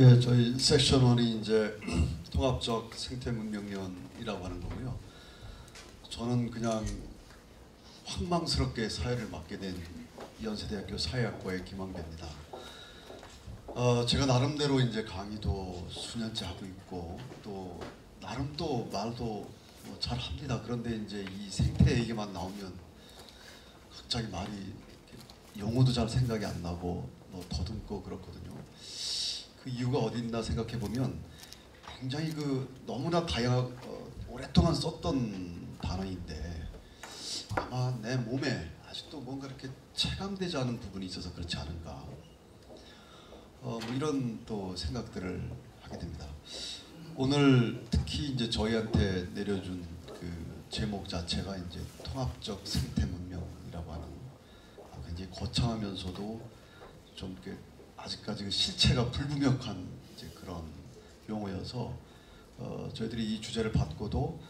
예, 저희 섹션 1이 이제 통합적 생태문명연이라고 하는 거고요. 저는 그냥 황망스럽게 사회를 맡게 된 연세대학교 사회학과의 김한배입니다. 제가 나름대로 이제 강의도 수년째 하고 있고 또 나름 또 말도 뭐 잘 합니다. 그런데 이제 이 생태 얘기만 나오면 갑자기 말이 용어도 잘 생각이 안 나고 뭐 더듬고 그렇거든요. 그 이유가 어디 있나 생각해 보면 굉장히 너무나 오랫동안 썼던 단어인데 아마 내 몸에 아직도 뭔가 이렇게 체감되지 않은 부분이 있어서 그렇지 않은가. 뭐 이런 또 생각들을 하게 됩니다. 오늘 특히 이제 저희한테 내려준 그 제목 자체가 이제 통합적 생태 문명이라고 하는 굉장히 거창하면서도 좀 이렇게 아직까지 실체가 불분명한 이제 그런 용어여서 저희들이 이 주제를 받고도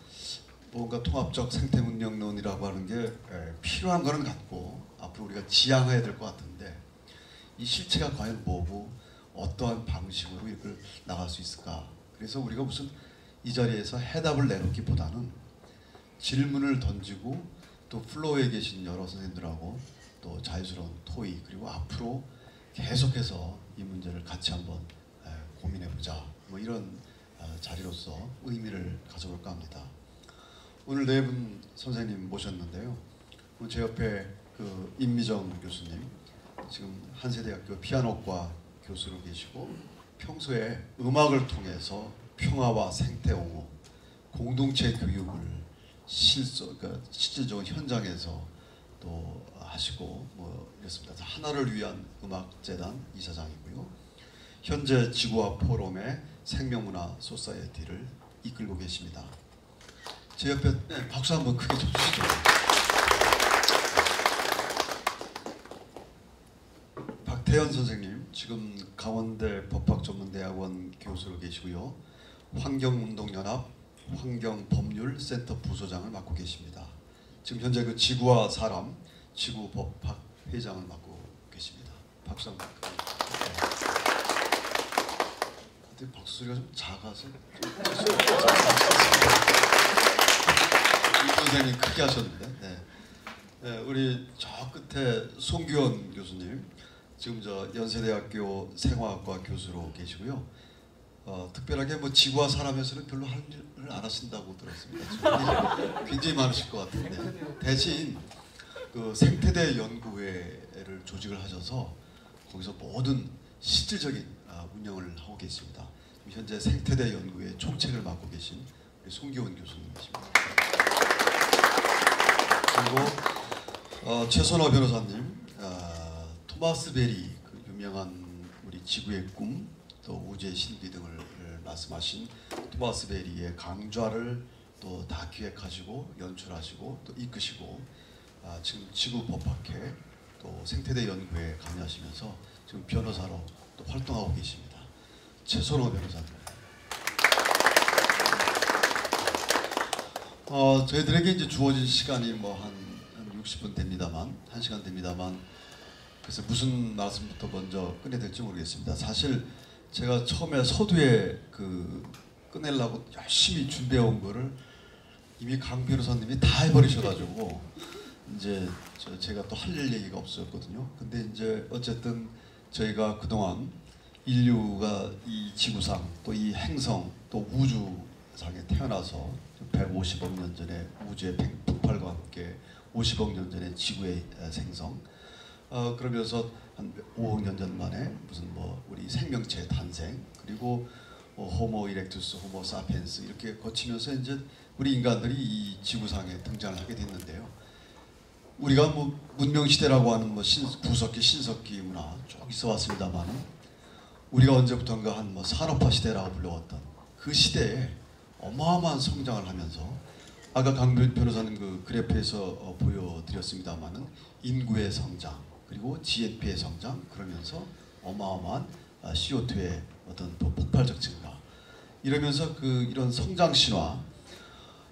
뭔가 통합적 생태 문명론이라고 하는 게 필요한 거는 같고 앞으로 우리가 지향해야 될 것 같은데 이 실체가 과연 뭐고 어떠한 방식으로 이걸 나갈 수 있을까? 그래서 우리가 무슨 이 자리에서 해답을 내놓기보다는 질문을 던지고 또 플로어에 계신 여러 선생님들하고 또 자유스러운 토의 그리고 앞으로 계속해서 이 문제를 같이 한번 고민해보자. 뭐 이런 자리로서 의미를 가져볼까 합니다. 오늘 네 분 선생님 모셨는데요. 제 옆에 그 임미정 교수님, 지금 한세대학교 피아노과 교수로 계시고 평소에 음악을 통해서 평화와 생태옹호, 공동체 교육을 실질적인 현장에서 또 하시고 뭐 이랬습니다. 하나를 위한 음악재단 이사장이고요. 현재 지구화 포럼의 생명문화 소사이어티를 이끌고 계십니다. 제 옆에 박수 한번 크게 쳐주시죠. 박태현 선생님, 지금 강원대 법학전문대학원 교수로 계시고요. 환경운동연합 환경법률센터 부소장을 맡고 계십니다. 지금 현재 그 지구와 사람 지구법학 회장을 맡고 계십니다. 박수 한번. 근데 박수 소리가 좀 작아서 이 선생님 크게 하셨는데. 네, 우리 저 끝에 송규원 교수님, 지금 저 연세대학교 생화학과 교수로 계시고요. 특별하게 뭐 지구와 사람에서는 별로 할 일을 안 하신다고 들었습니다. 굉장히 많으실 것 같은데 대신 그 생태대 연구회를 조직을 하셔서 거기서 모든 실질적인 운영을 하고 계십니다. 현재 생태대 연구회 총책을 맡고 계신 우리 송기원 교수님이십니다. 그리고 최선화 변호사님, 토마스 베리, 그 유명한 우리 지구의 꿈, 또 우주의 신비 등을 말씀하신 토마스 베리의 강좌를 또 다 기획하시고 연출하시고 또 이끄시고 지금 지구법학회 또 생태대 연구에 관여하시면서 지금 변호사로 또 활동하고 계십니다. 최선호 변호사님. 저희들에게 이제 주어진 시간이 뭐 한 60분 됩니다만, 1시간 됩니다만, 그래서 무슨 말씀부터 먼저 꺼내야 될지 모르겠습니다. 사실 제가 처음에 서두에 꺼내려고 열심히 준비해온 거를 이미 강 변호사님이 다 해버리셔가지고 이제 제가 또 할 얘기가 없었거든요. 근데 이제 어쨌든 저희가 그동안 인류가 이 지구상 또 이 행성 또 우주상에 태어나서 150억 년 전에 우주의 폭발과 함께 50억 년 전에 지구의 생성, 그러면서 한 5억 년 전 만에 무슨 뭐 우리 생명체의 탄생, 그리고 호모 이렉투스, 호모 사피엔스 이렇게 거치면서 이제 우리 인간들이 이 지구상에 등장을 하게 됐는데요. 우리가 뭐 문명 시대라고 하는 뭐 구석기, 신석기 문화 쭉 있어 왔습니다만은 우리가 언제부턴가 한 뭐 산업화 시대라고 불러왔던 그 시대에 어마어마한 성장을 하면서 아까 강 변호사님 그 그래프에서 보여드렸습니다만은 인구의 성장 그리고 GNP의 성장, 그러면서 어마어마한 CO2의 어떤 폭발적 증가, 이러면서 이런 성장 신화,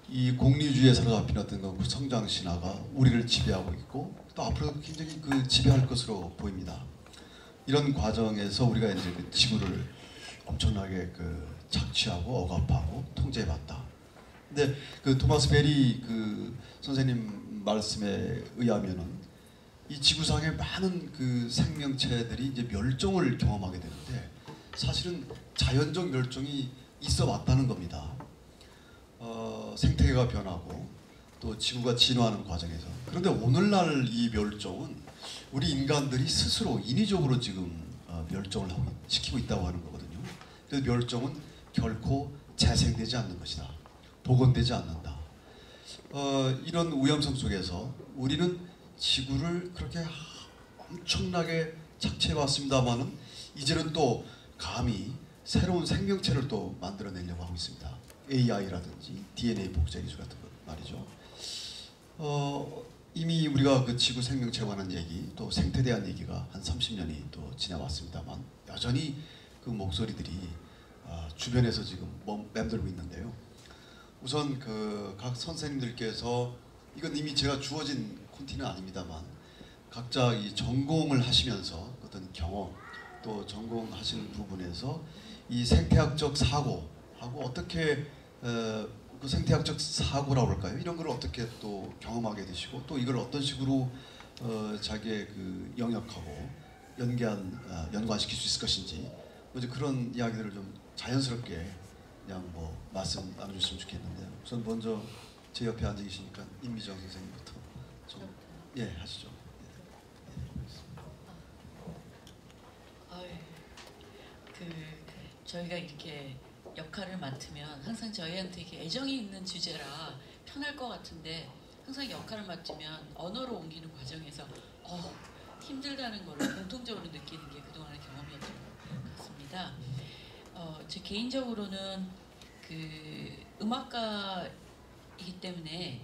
이 공리주의에 사로잡힌 어떤 그 성장 신화가 우리를 지배하고 있고 또 앞으로 굉장히 지배할 것으로 보입니다. 이런 과정에서 우리가 이제 지구를 엄청나게 그 착취하고 억압하고 통제해봤다. 근데 그 토마스 베리 그 선생님 말씀에 의하면은 이 지구상의 많은 그 생명체들이 이제 멸종을 경험하게 되는데 사실은 자연적 멸종이 있어 왔다는 겁니다. 생태계가 변하고 또 지구가 진화하는 과정에서. 그런데 오늘날 이 멸종은 우리 인간들이 스스로 인위적으로 지금 멸종을 시키고 있다고 하는 거거든요. 그래서 멸종은 결코 재생되지 않는 것이다. 복원되지 않는다. 이런 위험성 속에서 우리는 지구를 그렇게 엄청나게 착취해왔습니다만은 이제는 또 감히 새로운 생명체를 또 만들어내려고 하고 있습니다. AI라든지 DNA 복제 기술 같은 것 말이죠. 이미 우리가 그 지구 생명체에 관한 얘기 또 생태에 대한 얘기가 한 30년이 또 지나왔습니다만 여전히 그 목소리들이 주변에서 지금 맴돌고 있는데요. 우선 그 각 선생님들께서 이건 이미 제가 주어진 콘티는 아닙니다만 각자 이 전공을 하시면서 어떤 경험 또 전공하시는 부분에서 이 생태학적 사고하고 어떻게 그 생태학적 사고라고 할까요? 이런 걸 어떻게 또 경험하게 되시고 또 이걸 어떤 식으로 자기의 그 영역하고 연관시킬 수 있을 것인지 뭐 이제 그런 이야기들을 좀 자연스럽게 그냥 뭐 말씀 나눠주시면 좋겠는데요. 우선 먼저 제 옆에 앉아 계시니까 임미정 선생님부터 좀 하시죠. 저희가 이렇게 역할을 맡으면 항상 저희한테 이게 애정이 있는 주제라 편할 것 같은데 항상 역할을 맡으면 언어로 옮기는 과정에서 힘들다는 걸 공통적으로 느끼는 게 그동안의 경험이었던 것 같습니다. 제 개인적으로는 그 음악가이기 때문에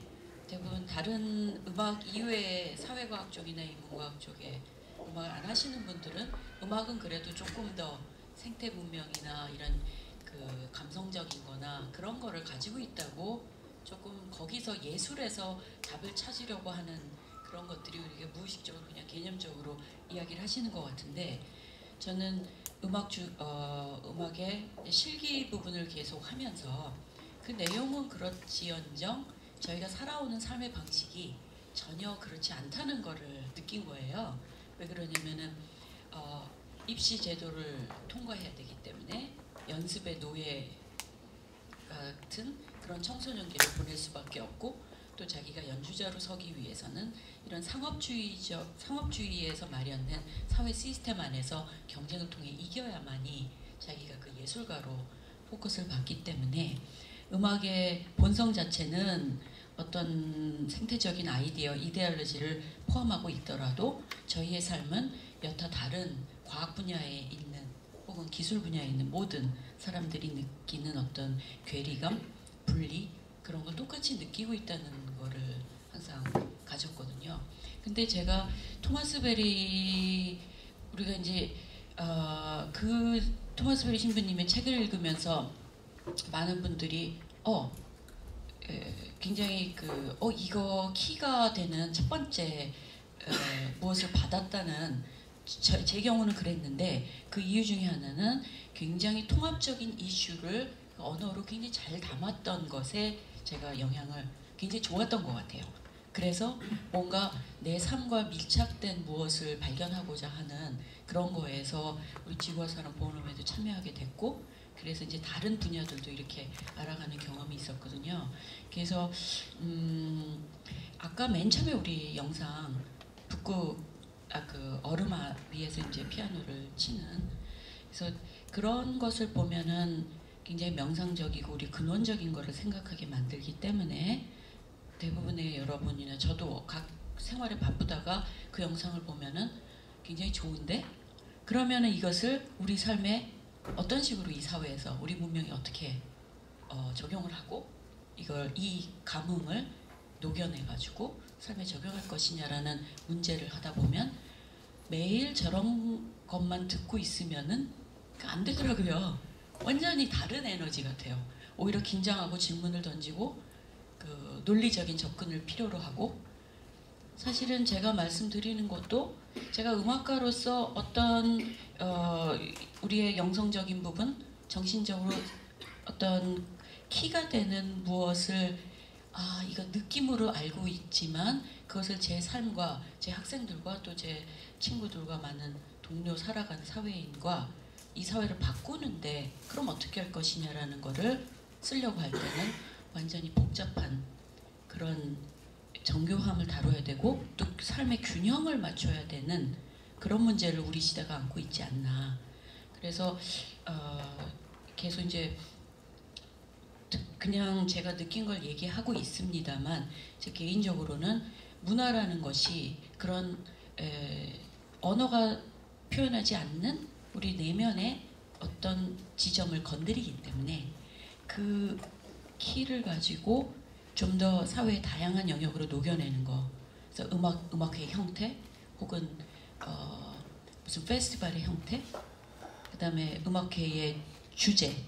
대부분 다른 음악 이외의 사회과학 쪽이나 인문과학 쪽에 음악을 안 하시는 분들은 음악은 그래도 조금 더 생태 문명이나 이런 그 감성적인 거나 그런 거를 가지고 있다고 조금 거기서 예술에서 답을 찾으려고 하는 그런 것들이 우리가 무의식적으로 그냥 개념적으로 이야기를 하시는 것 같은데 저는 음악의 실기 부분을 계속 하면서 그 내용은 그렇지언정 저희가 살아오는 삶의 방식이 전혀 그렇지 않다는 거를 느낀 거예요. 왜 그러냐면은 입시 제도를 통과해야 되기 때문에 연습의 노예 같은 그런 청소년기를 보낼 수밖에 없고 또 자기가 연주자로 서기 위해서는 이런 상업주의에서 마련된 사회 시스템 안에서 경쟁을 통해 이겨야만이 자기가 그 예술가로 포커스를 받기 때문에 음악의 본성 자체는 어떤 생태적인 아이디어, 이데올로지를 포함하고 있더라도 저희의 삶은 여타 다른 과학 분야에 있는 혹은 기술 분야에 있는 모든 사람들이 느끼는 어떤 괴리감, 분리 그런 걸 똑같이 느끼고 있다는 거를 항상 가졌거든요. 근데 제가 토마스 베리 우리가 이제 그 토마스 베리 신부님의 책을 읽으면서 많은 분들이 굉장히 이거 키가 되는 첫 번째 무엇을 받았다는 제 경우는 그랬는데 그 이유 중에 하나는 굉장히 통합적인 이슈를 언어로 굉장히 잘 담았던 것에 제가 영향을 굉장히 좋았던 것 같아요. 그래서 뭔가 내 삶과 밀착된 무엇을 발견하고자 하는 그런 거에서 우리 지구와사람 보험에도 참여하게 됐고 그래서 이제 다른 분야들도 이렇게 알아가는 경험이 있었거든요. 그래서 아까 맨 처음에 우리 영상 그 얼음 위에서 이제 피아노를 치는 그래서 그런 것을 보면은 굉장히 명상적이고 우리 근원적인 거를 생각하게 만들기 때문에 대부분의 여러분이나 저도 각 생활에 바쁘다가 그 영상을 보면은 굉장히 좋은데 그러면은 이것을 우리 삶에 어떤 식으로 이 사회에서 우리 문명이 어떻게 적용을 하고 이 감흥을 녹여내 가지고 삶에 적용할 것이냐라는 문제를 하다 보면 매일 저런 것만 듣고 있으면은 안 되더라고요. 완전히 다른 에너지 같아요. 오히려 긴장하고 질문을 던지고 그 논리적인 접근을 필요로 하고 사실은 제가 말씀드리는 것도 제가 음악가로서 어떤 우리의 영성적인 부분 정신적으로 어떤 키가 되는 무엇을 이거 느낌으로 알고 있지만 그것을 제 삶과 제 학생들과 또 제 친구들과 많은 동료 살아가는 사회인과 이 사회를 바꾸는데 그럼 어떻게 할 것이냐라는 거를 쓰려고 할 때는 완전히 복잡한 그런 정교함을 다뤄야 되고 또 삶의 균형을 맞춰야 되는 그런 문제를 우리 시대가 안고 있지 않나. 그래서 계속 이제 그냥 제가 느낀 걸 얘기하고 있습니다만 제 개인적으로는 문화라는 것이 그런 언어가 표현하지 않는 우리 내면의 어떤 지점을 건드리기 때문에 그 키를 가지고 좀 더 사회의 다양한 영역으로 녹여내는 거. 그래서 음악의 형태 혹은 무슨 페스티벌의 형태, 그다음에 음악회의 주제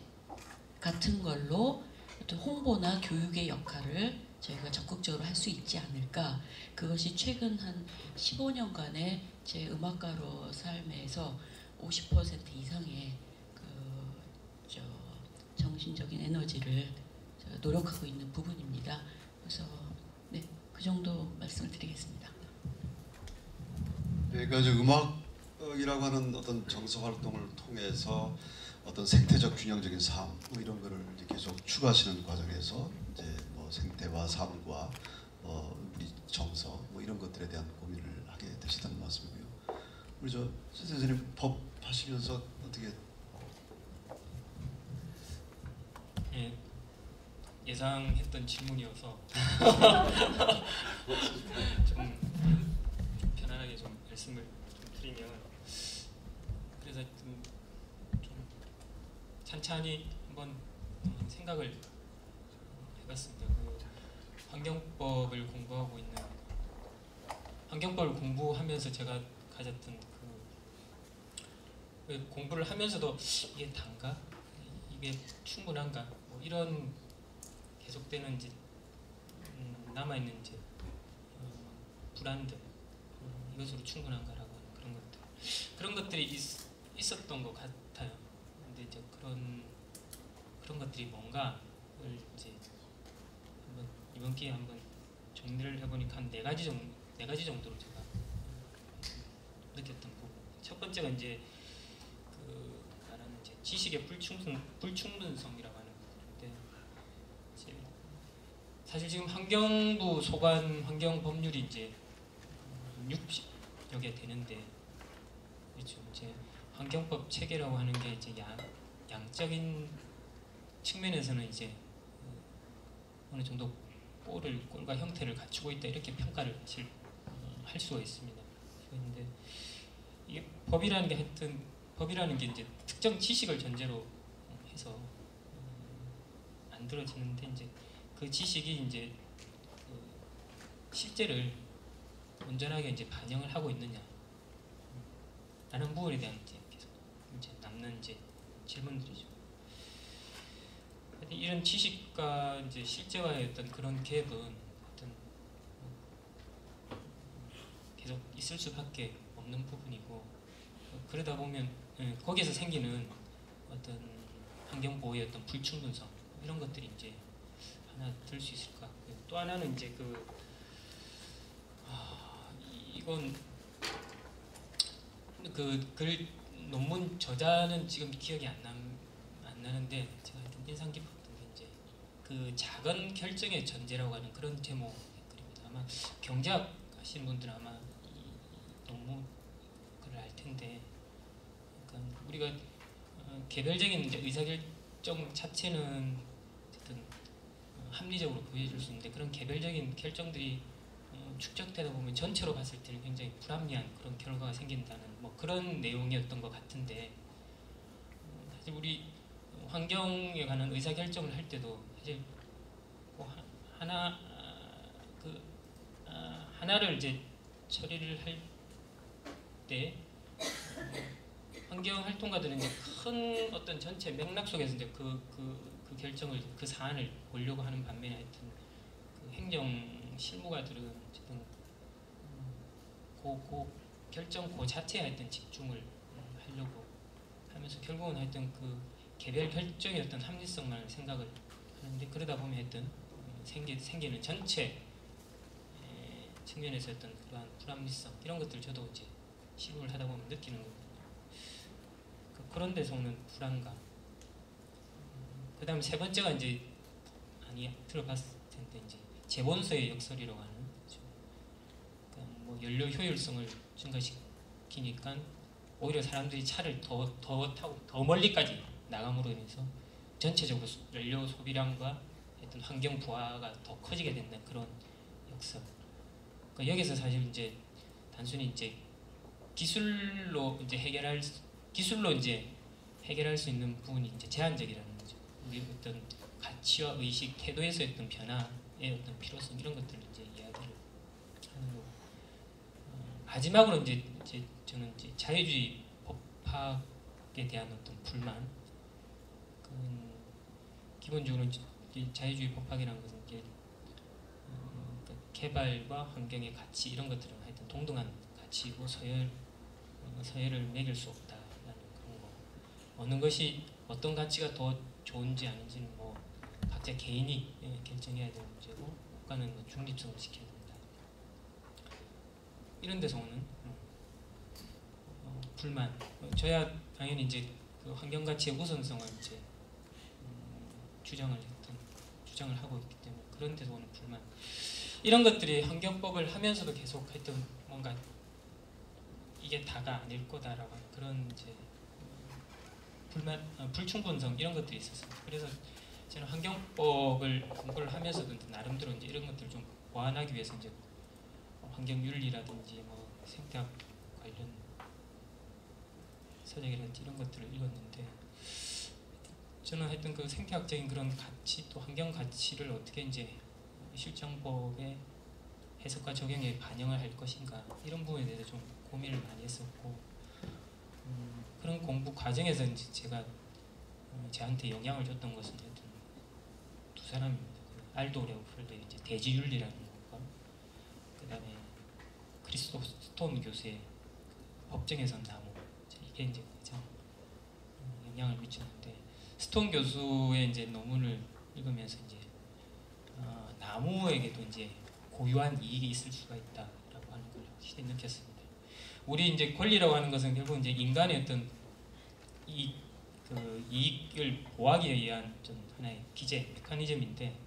같은 걸로 어떤 홍보나 교육의 역할을 저희가 적극적으로 할 수 있지 않을까. 그것이 최근 한 15년간의 제 음악가로 삶에서 50% 이상의 정신적인 에너지를 노력하고 있는 부분입니다. 그래서 네, 그 정도 말씀을 드리겠습니다. 네, 그러니까 이제 음악이라고 하는 어떤 정서 활동을 통해서 어떤 생태적 균형적인 삶 뭐 이런 거를 이제 계속 추구하시는 과정에서 이제 뭐 생태와 삶과 우리 정서 뭐 이런 것들에 대한 고민을 하게 되셨다는 말씀이고요. 우리 저 선생님 법 하시면서 어떻게 예, 예상했던 질문이어서 좀 편안하게 좀 말씀을 좀 드리면, 그래서 좀 찬찬히 한번 생각을 해봤습니다. 환경법을 공부하면서 제가 가졌던 공부를 하면서도 이게 단가? 이게 충분한가? 뭐 이런 계속되는 이제 남아있는 이제 불안들, 이것으로 충분한가라고 하는 그런 것들이 있었던 것 같아요. 근데 이제 그런 것들이 뭔가를 이제 한번 이번 기회에 한번 정리를 해보니까 한 네 가지 정도로 제가 느꼈던 부분. 첫 번째가 이제 말하는 이제 지식의 불충분성이라고 하는 부분인데, 이제 사실 지금 환경부 소관 환경법률이 이제 60여 개 되는데, 그렇죠. 이제 환경법 체계라고 하는 게 이제 양적인 측면에서는 이제 어느 정도 꼴과 형태를 갖추고 있다 이렇게 평가를 할 수가 있습니다. 그런데 이게 법이라는 게 이제 특정 지식을 전제로 해서 만들어지는데, 이제 그 지식이 이제 실제를 온전하게 이제 반영을 하고 있느냐 라는 부분에 대한 이제 계속 이제 남는 이제 질문들이죠. 이런 지식과 이제 실제와의 어떤 그런 갭은 어떤 계속 있을 수밖에 없는 부분이고, 그러다 보면 거기에서 생기는 어떤 환경 보호의 어떤 불충분성 이런 것들이 이제 하나 들 수 있을 것 같고요. 또 하나는 이제 이건 글 논문 저자는 지금 기억이 안 나는데 제가 하여튼 인상 깊었던 게 이제 그 작은 결정의 전제라고 하는 그런 제목의 글입니다. 아마 경제학 하시는 분들은 아마 이 논문 글을 알 텐데, 그러니까 우리가 개별적인 이제 의사결정 자체는 어쨌든 합리적으로 보여줄 수 있는데, 그런 개별적인 결정들이 축적되다 보면 전체로 봤을 때는 굉장히 불합리한 그런 결과가 생긴다는 뭐 그런 내용이었던 것 같은데, 사실 우리 환경에 관한 의사결정을 할 때도 사실 뭐 하나를 이제 처리를 할 때 환경 활동가들은 이제 큰 어떤 전체 맥락 속에서 이제 그 결정을 그 사안을 보려고 하는 반면에 하여튼 그 행정 실무가들은 어쨌든 결정 자체에 하여튼 집중을 하려고 하면서 결국은 하여튼 그 개별 결정의 어떤 합리성만 생각을 하는데, 그러다 보면 했던 생기는 전체 측면에서 어떤 그러한 불합리성 이런 것들 저도 이제 시국을 하다 보면 느끼는 거거든요. 그런 데서 오는 불안감. 그다음 세 번째가 이제 많이 들어봤을 텐데 이제 재본소의 역설이라고 하는 거죠. 그러니까 뭐 연료 효율성을 증가시키니까 오히려 사람들이 차를 더 타고 더 멀리까지 나감으로 인해서 전체적으로 연료 소비량과 어떤 환경 부하가 더 커지게 된다는 그런 역설. 그러니까 여기서 사실 이제 단순히 이제 기술로 이제 해결할 수 있는 부분이 이제 제한적이라는 거죠. 우리 어떤 가치와 의식, 태도에서 어떤 변화의 어떤 필요성 이런 것들을 이제 이야기를 하는 거고, 마지막으로 이제 저는 이제 자유주의 법학에 대한 어떤 불만. 기본적으로 이제 자유주의 법학이라는 것은 이제 개발과 환경의 가치 이런 것들은 하여튼 동등한 가치이고 서열을 매길 수 없다라는 그런 거. 어느 것이 어떤 가치가 더 좋은지 아닌지는 뭐 각자 개인이 결정해야 되는 문제고, 국가는 뭐 중립성을 지켜야 된다. 이런 데서 오는 불만. 저야 당연히 이제 그 환경 가치의 우선성을 이제 주장을 하고 있기 때문에 그런 데서 오는 불만. 이런 것들이 환경법을 하면서도 계속 했던 뭔가 이게 다가 아닐 거다라고 하는 그런 이제 불충분성 이런 것들이 있었습니다. 그래서 저는 환경법을 공부를 하면서도 나름대로 이제 이런 것들을 좀 보완하기 위해서 이제 환경윤리라든지 뭐 생태학 관련 서적이라든지 이런 것들을 읽었는데, 저는 하여튼 그 생태학적인 그런 가치 또 환경 가치를 어떻게 이제 실정법의 해석과 적용에 반영을 할 것인가 이런 부분에 대해서 좀 고민을 많이 했었고, 그런 공부 과정에서 이제 제가 저한테 영향을 줬던 것은 하여튼 두 사람입니다. 알도 레오폴드의 이제 대지윤리라는 것과 그다음에 크리스토프 스톤 교수의 법정에선 나무, 이게 이제 가장 영향을 미쳤는데, 스톤 교수의 이제 논문을 읽으면서 이제 나무에게도 이제 고유한 이익이 있을 수가 있다라고 하는 걸 확실히 느꼈습니다. 우리 이제 권리라고 하는 것은 결국 이제 인간의 어떤 이익을 보호하기 위한 좀 하나의 기제 메커니즘인데,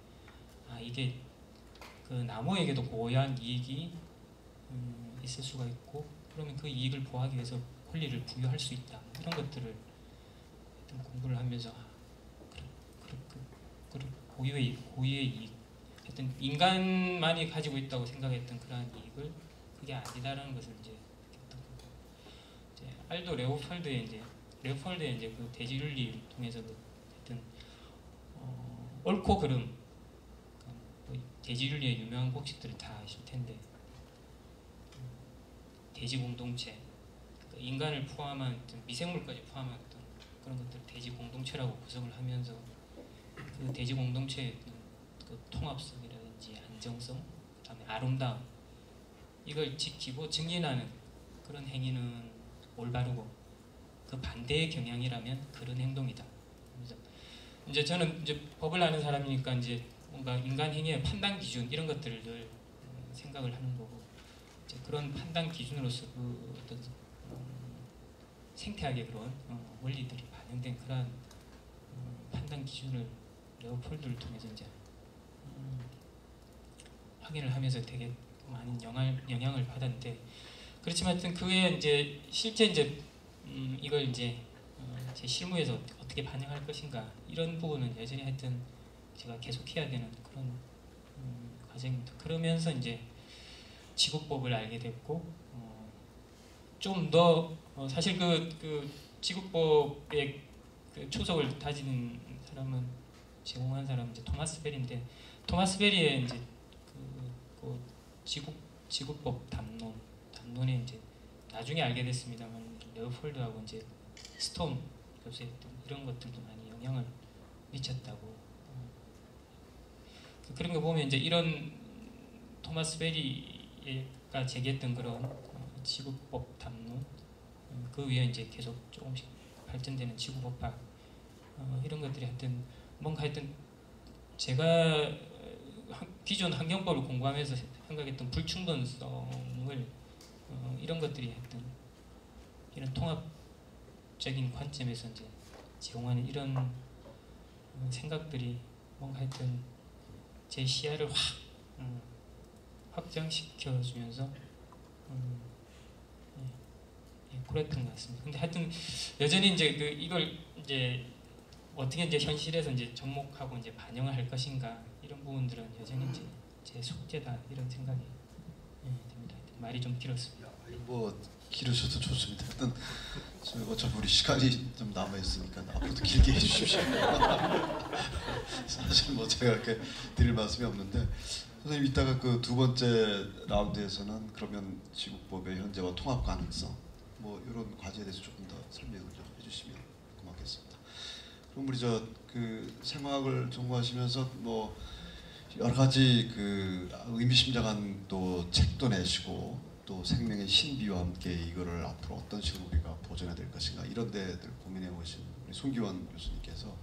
이게 그 나무에게도 고유한 이익이 있을 수가 있고, 그러면 그 이익을 보호하기 위해서 권리를 부여할 수 있다. 이런 것들을 공부를 하면서 고유의 이익, 하여튼 인간만이 가지고 있다고 생각했던 그러한 이익을 그게 아니다라는 것을 이제 느꼈던 거고, 이제 알도 레오폴드의 이제 그 대지윤리를 통해서도 하여튼 옳고 그름, 대지윤리의 유명한 법칙들을 다 아실 텐데, 대지 공동체, 그러니까 인간을 포함한 어떤 미생물까지 포함한 어떤 그런 것들을 대지 공동체라고 구성을 하면서 그 대지 공동체의 그 통합성이라든지 안정성, 그다음에 아름다움, 이걸 지키고 증진하는 그런 행위는 올바르고, 그 반대의 경향이라면 그런 행동이다. 그래서 이제 저는 이제 법을 아는 사람이니까 이제 뭔가 인간 행위의 판단 기준 이런 것들을 늘 생각을 하는 거고, 이제 그런 판단 기준으로서 그 어떤 생태학의 그런 원리들이 반영된 그러한 판단 기준을 레오폴드를 통해서 이제 확인을 하면서 되게 많은 영향을 받았는데, 그렇지만 하여튼 그게 이제 실제 이제 이걸 이제 제 실무에서 어떻게 반영할 것인가 이런 부분은 여전히 하여튼 제가 계속해야 되는 그런 과정입니다. 그러면서 이제 지구법을 알게 됐고, 좀 더 사실 그 지구법의 그 초석을 다진 사람은 제공한 사람은 이제 토마스 벨인데, 토마스 벨의 이제 그 지구법 담론에 이제 나중에 알게 됐습니다만 레오폴드하고 이제 스톤 교수의 이런 것들도 많이 영향을 미쳤다고. 그런 거 보면 이제 이런 토마스 벨이가 제기했던 그런 지구법 담론, 그 위에 이제 계속 조금씩 발전되는 지구법학, 이런 것들이 하여튼 뭔가 하여튼 제가 기존 환경법을 공부하면서 생각했던 불충분성을 이런 것들이 하여튼 이런 통합적인 관점에서 이제 제공하는 이런 생각들이 뭔가 하여튼 제 시야를 확장시켜 주면서 그랬던 것 같습니다. 근데 하여튼 여전히 이제 이걸 이제 어떻게 이제 현실에서 이제 접목하고 이제 반영을 할 것인가 이런 부분들은 여전히 이제 제 숙제다 이런 생각이 듭니다. 말이 좀 길었습니다. 뭐 길으셔도 좋습니다. 일단 저희 어차피 우리 시간이 좀 남아 있으니까 앞으로도 길게 해주십시오. 사실 뭐 제가 이렇게 드릴 말씀이 없는데 선생님 이따가 그 두 번째 라운드에서는 그러면 지구법의 현재와 통합 가능성 뭐 이런 과제에 대해서 조금 더 설명을 좀 해주시면 고맙겠습니다. 그럼 우리 그 생화학을 전공하시면서 뭐 여러 가지 그 의미심장한 또 책도 내시고 또 생명의 신비와 함께 이거를 앞으로 어떤 식으로 우리가 보존해야 될 것인가 이런 데들 고민해 오신 우리 손기원 교수님께서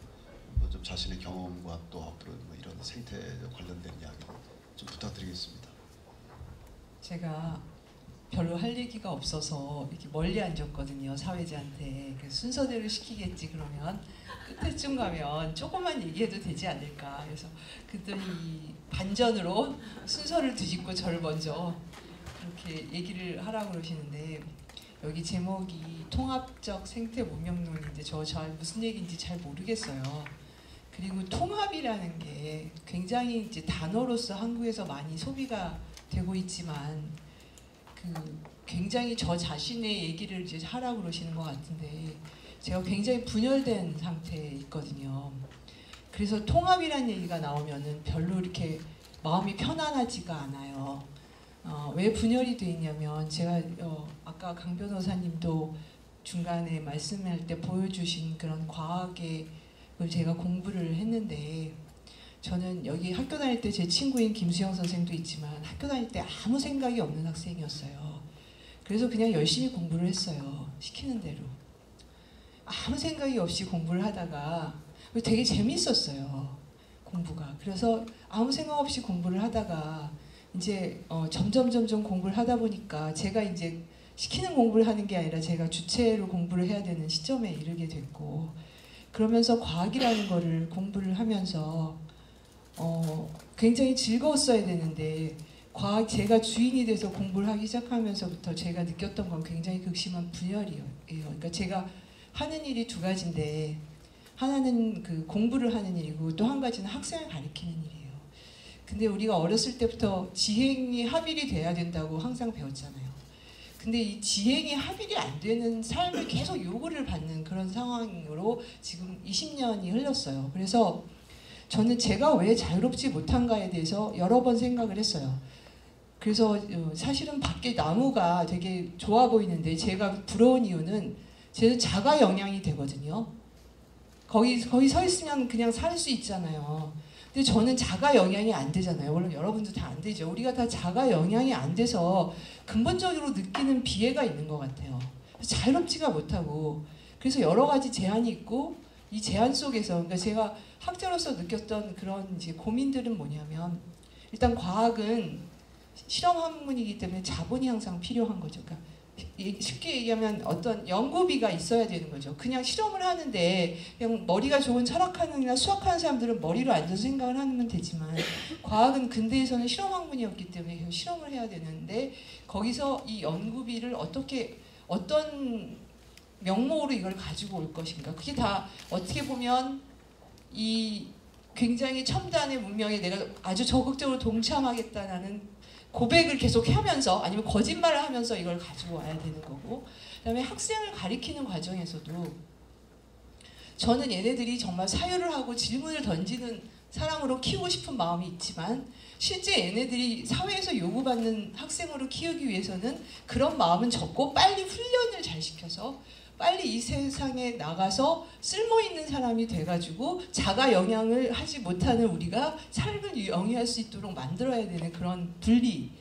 한번 좀 자신의 경험과 또 앞으로 뭐 이런 생태 관련된 이야기 좀 부탁드리겠습니다. 제가 별로 할 얘기가 없어서 이렇게 멀리 앉았거든요, 사회자한테. 그래서 순서대로 시키겠지 그러면 끝에쯤 가면 조금만 얘기해도 되지 않을까. 그래서 그랬더니 반전으로 순서를 뒤집고 저를 먼저 그렇게 얘기를 하라고 그러시는데, 여기 제목이 통합적 생태 문명론인데 저 잘 무슨 얘기인지 잘 모르겠어요. 그리고 통합이라는 게 굉장히 이제 단어로서 한국에서 많이 소비가 되고 있지만 굉장히 저 자신의 얘기를 이제 하라고 그러시는 것 같은데 제가 굉장히 분열된 상태에 있거든요. 그래서 통합이라는 얘기가 나오면은 별로 이렇게 마음이 편안하지가 않아요. 왜 분열이 돼 있냐면 제가 아까 강 변호사님도 중간에 말씀할 때 보여주신 그런 과학의 걸 제가 공부를 했는데, 저는 여기 학교 다닐 때 제 친구인 김수영 선생도 있지만 학교 다닐 때 아무 생각이 없는 학생이었어요. 그래서 그냥 열심히 공부를 했어요. 시키는 대로. 아무 생각이 없이 공부를 하다가 되게 재밌었어요, 공부가. 그래서 아무 생각 없이 공부를 하다가 이제 점점 공부를 하다 보니까 제가 이제 시키는 공부를 하는 게 아니라 제가 주체로 공부를 해야 되는 시점에 이르게 됐고, 그러면서 과학이라는 거를 공부를 하면서 굉장히 즐거웠어야 되는데 제가 주인이 돼서 공부를 하기 시작하면서부터 제가 느꼈던 건 굉장히 극심한 분열이에요. 그러니까 제가 하는 일이 두 가지인데 하나는 그 공부를 하는 일이고 또 한 가지는 학생을 가르치는 일이에요. 근데 우리가 어렸을 때부터 지행이 합일이 돼야 된다고 항상 배웠잖아요. 근데 이 지행이 합일이 안 되는 삶을 계속 요구를 받는 그런 상황으로 지금 20년이 흘렀어요. 그래서 저는 제가 왜 자유롭지 못한가에 대해서 여러 번 생각을 했어요. 그래서 사실은 밖에 나무가 되게 좋아 보이는데 제가 부러운 이유는 제 자가 영향이 되거든요. 거기 서 있으면 그냥 살 수 있잖아요. 근데 저는 자가 영향이 안 되잖아요. 물론 여러분도 다 안 되죠. 우리가 다 자가 영향이 안 돼서 근본적으로 느끼는 비애가 있는 것 같아요. 자유롭지가 못하고, 그래서 여러 가지 제한이 있고 이 제한 속에서, 그러니까 제가 학자로서 느꼈던 그런 이제 고민들은 뭐냐면, 일단 과학은 실험 학문이기 때문에 자본이 항상 필요한 거죠. 그러니까 쉽게 얘기하면 어떤 연구비가 있어야 되는 거죠. 그냥 실험을 하는데 그냥 머리가 좋은 철학하는이나 수학하는 사람들은 머리로 앉아서 생각을 하면 되지만, 과학은 근대에서는 실험 학문이었기 때문에 계속 실험을 해야 되는데 거기서 이 연구비를 어떤 명목으로 이걸 가지고 올 것인가, 그게 다 어떻게 보면 이 굉장히 첨단의 문명에 내가 아주 적극적으로 동참하겠다라는 고백을 계속 하면서 아니면 거짓말을 하면서 이걸 가지고 와야 되는 거고, 그다음에 학생을 가리키는 과정에서도 저는 얘네들이 정말 사유를 하고 질문을 던지는 사람으로 키우고 싶은 마음이 있지만 실제 얘네들이 사회에서 요구받는 학생으로 키우기 위해서는 그런 마음은 적고 빨리 훈련을 잘 시켜서 빨리 이 세상에 나가서 쓸모있는 사람이 돼가지고 자가 영향을 하지 못하는 우리가 삶을 영위할 수 있도록 만들어야 되는 그런 분리.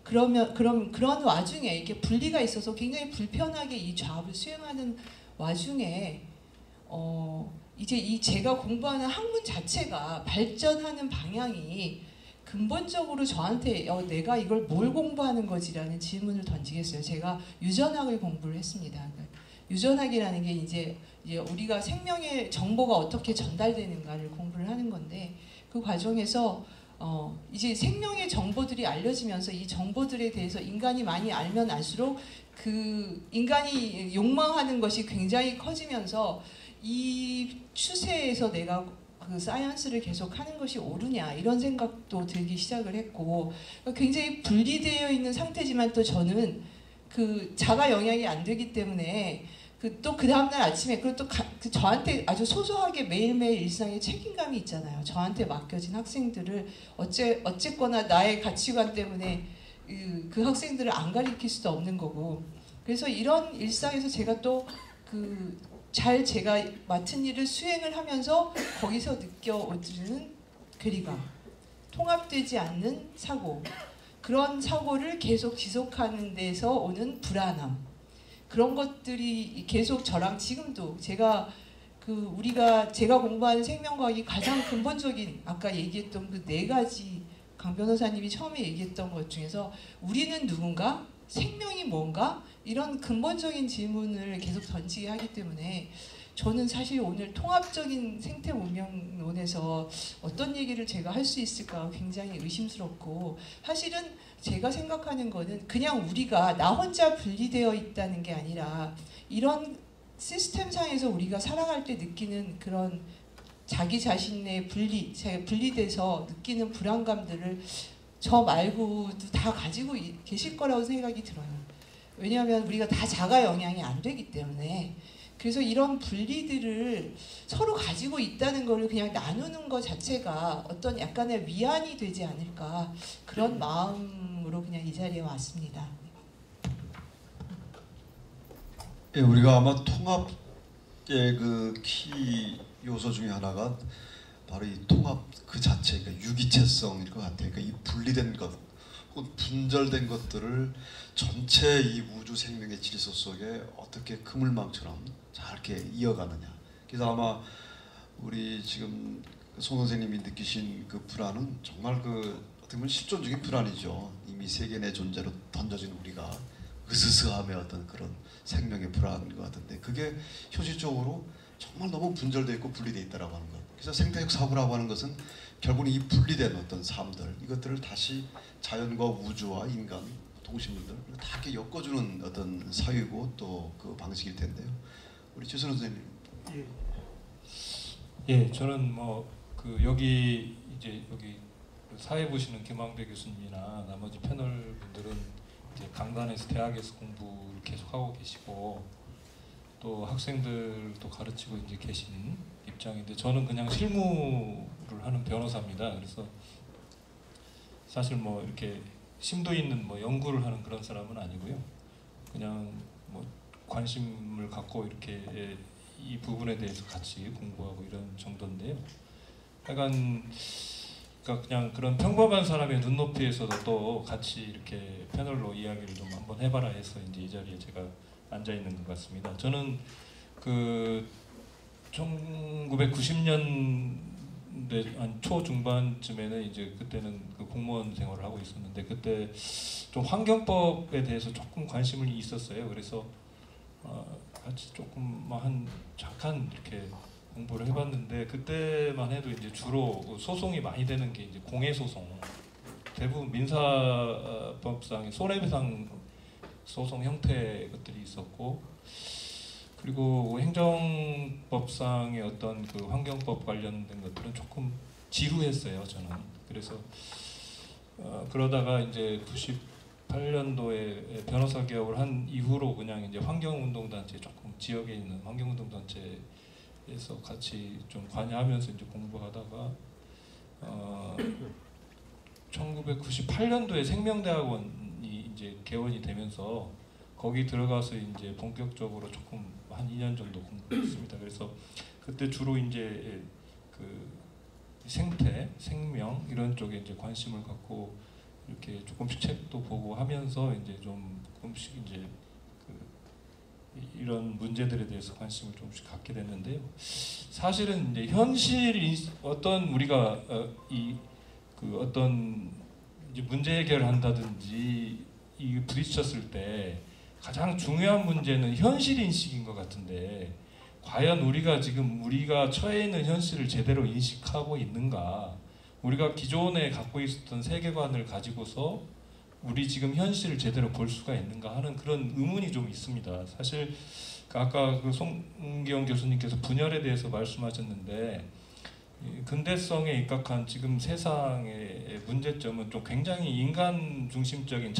그런 와중에 이렇게 분리가 있어서 굉장히 불편하게 이 작업을 수행하는 와중에 이제 이 제가 공부하는 학문 자체가 발전하는 방향이 근본적으로 저한테 내가 이걸 뭘 공부하는 거지라는 질문을 던지겠어요. 제가 유전학을 공부를 했습니다. 그러니까 유전학이라는 게 이제 우리가 생명의 정보가 어떻게 전달되는가를 공부를 하는 건데 그 과정에서 이제 생명의 정보들이 알려지면서 이 정보들에 대해서 인간이 많이 알면 알수록 그 인간이 욕망하는 것이 굉장히 커지면서 이 추세에서 내가 그 사이언스를 계속 하는 것이 옳으냐 이런 생각도 들기 시작을 했고 굉장히 분리되어 있는 상태지만 또 저는 그 자가 영향이 안 되기 때문에 또 그 다음날 아침에 그리고 또 저한테 아주 소소하게 매일매일 일상에 책임감이 있잖아요. 저한테 맡겨진 학생들을 어쨌거나 나의 가치관 때문에 그 학생들을 안 가르칠 수도 없는 거고 그래서 이런 일상에서 제가 또 제가 맡은 일을 수행을 하면서 거기서 느껴오는 괴리감, 통합되지 않는 사고, 그런 사고를 계속 지속하는 데서 오는 불안함, 그런 것들이 계속 저랑 지금도 제가 공부하는 생명과학이 가장 근본적인 아까 얘기했던 그 4가지 강 변호사님이 처음에 얘기했던 것 중에서 우리는 누군가? 생명이 뭔가? 이런 근본적인 질문을 계속 던지게 하기 때문에 저는 사실 오늘 통합적인 생태 문명론에서 어떤 얘기를 제가 할 수 있을까 굉장히 의심스럽고 사실은 제가 생각하는 거는 그냥 우리가 나 혼자 분리되어 있다는 게 아니라 이런 시스템상에서 우리가 살아갈 때 느끼는 그런 자기 자신의 분리돼서 느끼는 불안감들을 저 말고도 다 가지고 계실 거라고 생각이 들어요. 왜냐하면 우리가 다 자가 영향이 안 되기 때문에 그래서 이런 분리들을 서로 가지고 있다는 것을 그냥 나누는 것 자체가 어떤 약간의 위안이 되지 않을까 그런 마음으로 그냥 이 자리에 왔습니다. 예, 우리가 아마 통합의 그 키 요소 중에 하나가 바로 이 통합 그 자체, 그러니까 유기체성일 것 같아요. 그러니까 이 분리된 것, 혹은 분절된 것들을 전체 이 우주 생명의 질서 속에 어떻게 그물망처럼 잘 이렇게 이어가느냐. 그래서 아마 우리 지금 송 선생님이 느끼신 그 불안은 정말 어떻게 보면 실존적인 불안이죠. 이미 세계 내 존재로 던져진 우리가 으스스함의 어떤 그런 생명의 불안인 것 같은데 그게 현실적으로 정말 너무 분절되어 있고 분리되어 있다라고 하는 것. 그래서 생태적 사고라고 하는 것은 결국은 이 분리된 어떤 삶들 이것들을 다시 자연과 우주와 인간, 동식물들 다 이렇게 엮어주는 어떤 사유고 또 그 방식일 텐데요. 우리 최선호 선생님. 예, 저는 여기 사회 보시는 김황배 교수님이나 나머지 패널 분들은 이제 강단에서 대학에서 공부를 계속 하고 계시고 또 학생들도 가르치고 이제 계신 입장인데 저는 그냥 실무를 하는 변호사입니다. 그래서 사실 이렇게 심도 있는 연구를 하는 그런 사람은 아니고요. 그냥 관심을 갖고 이렇게 이 부분에 대해서 같이 공부하고 이런 정도인데요. 하여간 그러니까 그냥 그런 평범한 사람의 눈높이에서도 또 같이 이렇게 패널로 이야기를 좀 한번 해봐라 해서 이제 이 자리에 제가 앉아 있는 것 같습니다. 저는 1990년대 초중반쯤에는 이제 그때는 그 공무원 생활을 하고 있었는데 그때 좀 환경법에 대해서 조금 관심이 있었어요. 그래서 같이 조금 잠깐 이렇게 공부를 해봤는데 그때만 해도 이제 주로 소송이 많이 되는 게 이제 공해 소송, 대부분 민사법상의 손해배상 소송 형태 것들이 있었고 그리고 행정법상의 어떤 그 환경법 관련된 것들은 조금 지루했어요 저는. 그래서 그러다가 이제 98년도에 변호사 개업을 한 이후로 그냥 이제 환경운동단체 조금 지역에 있는 환경운동단체에서 같이 좀 관여하면서 이제 공부하다가 1998년도에 생명대학원이 이제 개원이 되면서 거기 들어가서 이제 본격적으로 조금 한 2년 정도 공부했습니다. 그래서 그때 주로 이제 그 생태, 생명 이런 쪽에 이제 관심을 갖고 이렇게 조금씩 책도 보고 하면서 이제 좀 조금씩 이제 그 이런 문제들에 대해서 관심을 조금씩 갖게 됐는데요. 사실은 이제 현실 어떤 우리가 어떤 이제 문제 해결한다든지 이 부딪혔을 때 가장 중요한 문제는 현실 인식인 것 같은데 과연 우리가 지금 우리가 처해 있는 현실을 제대로 인식하고 있는가? 우리가 기존에 갖고 있었던 세계관을 가지고서 우리 지금 현실을 제대로 볼 수가 있는가 하는 그런 의문이 좀 있습니다. 사실 아까 그 송기영 교수님께서 분열에 대해서 말씀하셨는데 근대성에 입각한 지금 세상의 문제점은 좀 굉장히 인간 중심적인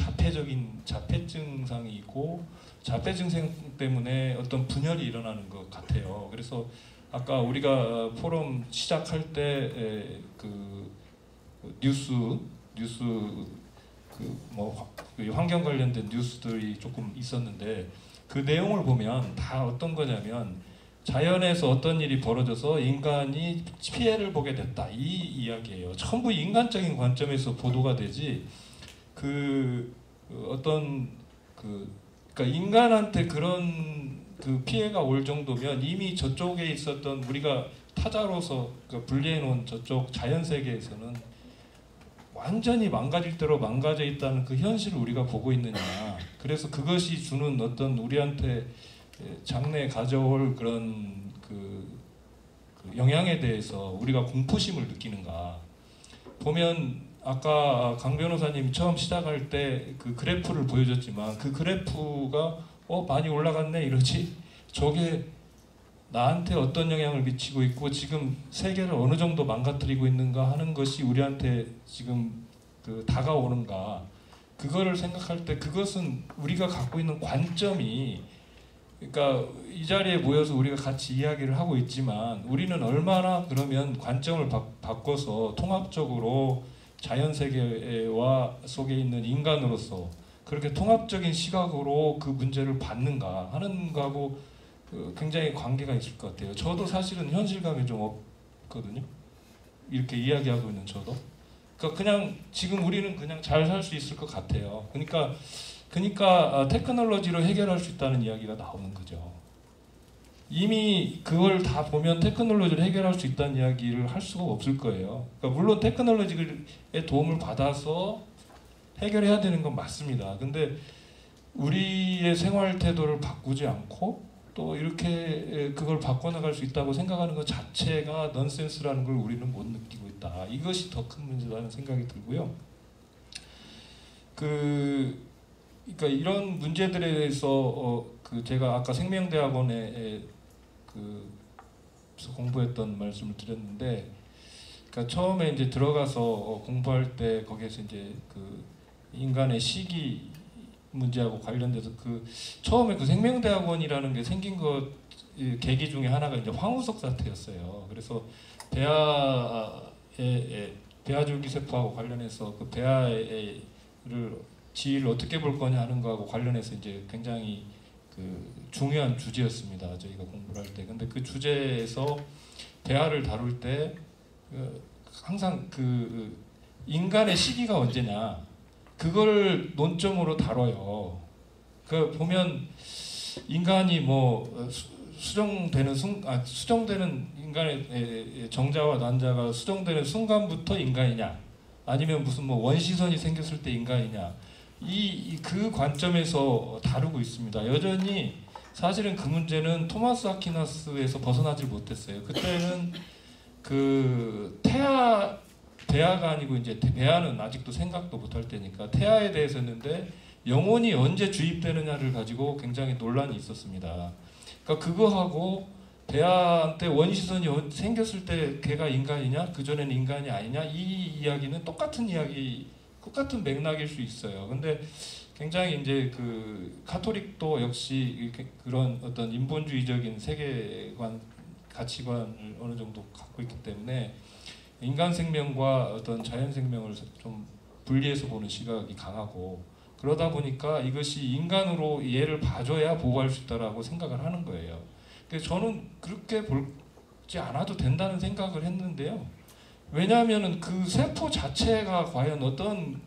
자폐증상이 있고 자폐증상 때문에 어떤 분열이 일어나는 것 같아요. 그래서 아까 우리가 포럼 시작할 때 그 뉴스 환경 관련된 뉴스들이 조금 있었는데 그 내용을 보면 다 어떤 거냐면 자연에서 어떤 일이 벌어져서 인간이 피해를 보게 됐다 이 이야기예요. 전부 인간적인 관점에서 보도가 되지 그러니까 인간한테 그런 그 피해가 올 정도면 이미 저쪽에 있었던 우리가 타자로서 분리해 놓은 저쪽 자연 세계에서는 완전히 망가질 대로 망가져 있다는 그 현실을 우리가 보고 있느냐. 그래서 그것이 주는 어떤 우리한테 장래에 가져올 그런 그 영향에 대해서 우리가 공포심을 느끼는가. 보면 아까 강 변호사님 처음 시작할 때 그 그래프를 보여줬지만 그 그래프가 많이 올라갔네 이러지. 저게 나한테 어떤 영향을 미치고 있고 지금 세계를 어느 정도 망가뜨리고 있는가 하는 것이 우리한테 지금 다가오는가. 그거를 생각할 때 그것은 우리가 갖고 있는 관점이 그러니까 이 자리에 모여서 우리가 같이 이야기를 하고 있지만 우리는 얼마나 그러면 관점을 바꿔서 통합적으로 자연세계와 속에 있는 인간으로서 그렇게 통합적인 시각으로 그 문제를 받는가 하는 거하고 굉장히 관계가 있을 것 같아요. 저도 사실은 현실감이 좀 없거든요. 이렇게 이야기하고 있는 저도. 그러니까 그냥 지금 우리는 그냥 잘 살 수 있을 것 같아요. 그러니까 테크놀로지로 해결할 수 있다는 이야기가 나오는 거죠. 이미 그걸 다 보면 테크놀로지로 해결할 수 있다는 이야기를 할 수가 없을 거예요. 그러니까 물론 테크놀로지의 도움을 받아서 해결해야 되는 건 맞습니다. 근데 우리의 생활 태도를 바꾸지 않고 또 이렇게 그걸 바꿔나갈 수 있다고 생각하는 것 자체가 넌센스라는 걸 우리는 못 느끼고 있다. 이것이 더 큰 문제라는 생각이 들고요. 그러니까 이런 문제들에 대해서 제가 아까 생명대학원에 공부했던 말씀을 드렸는데, 그러니까 처음에 이제 들어가서 공부할 때 거기에서 이제 그 인간의 시기 문제하고 관련돼서 처음에 생명대학원이라는 게 생긴 계기 중에 하나가 이제 황우석 사태였어요. 그래서 배아줄기 세포하고 관련해서 그 배아를 지위를 어떻게 볼 거냐 하는 거하고 관련해서 이제 굉장히 중요한 주제였습니다. 저희가 공부를 할 때. 근데 그 주제에서 배아를 다룰 때 항상 인간의 시기가 언제냐 그걸 논점으로 다뤄요. 보면 인간이 수정되는 인간의 정자와 난자가 수정되는 순간부터 인간이냐, 아니면 무슨 원시선이 생겼을 때 인간이냐, 그 관점에서 다루고 있습니다. 여전히 사실은 그 문제는 토마스 아퀴나스에서 벗어나질 못했어요. 그때는 배아가 아니고 이제 배아는 아직도 생각도 못할 때니까 태아에 대해서 했는데 영혼이 언제 주입되느냐를 가지고 굉장히 논란이 있었습니다. 그러니까 그거하고 배아한테 원시선이 생겼을 때 걔가 인간이냐, 그전에는 인간이 아니냐, 이 이야기는 똑같은 맥락일 수 있어요. 근데 굉장히 이제 카톨릭도 역시 그런 어떤 인본주의적인 세계관, 가치관을 어느 정도 갖고 있기 때문에 인간 생명과 어떤 자연 생명을 좀 분리해서 보는 시각이 강하고, 그러다 보니까 이것이 인간으로 얘를 봐줘야 보호할 수 있다라고 생각을 하는 거예요. 그래서 저는 그렇게 보지 않아도 된다는 생각을 했는데요. 왜냐하면은 그 세포 자체가 과연 어떤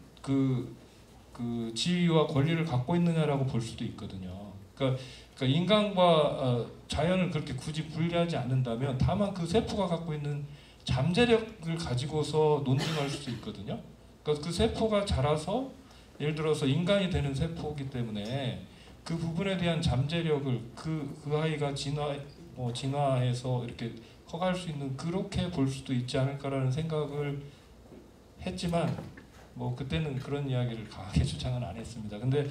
지위와 권리를 갖고 있느냐라고 볼 수도 있거든요. 그러니까 인간과 자연을 그렇게 굳이 분리하지 않는다면 다만 그 세포가 갖고 있는 잠재력을 가지고서 논증할 수 있거든요. 그러니까 그 세포가 자라서 예를 들어서 인간이 되는 세포이기 때문에 그 부분에 대한 잠재력을 그 아이가 진화해서 이렇게 커갈 수 있는 그렇게 볼 수도 있지 않을까라는 생각을 했지만 뭐 그때는 그런 이야기를 강하게 주장은 안 했습니다. 근데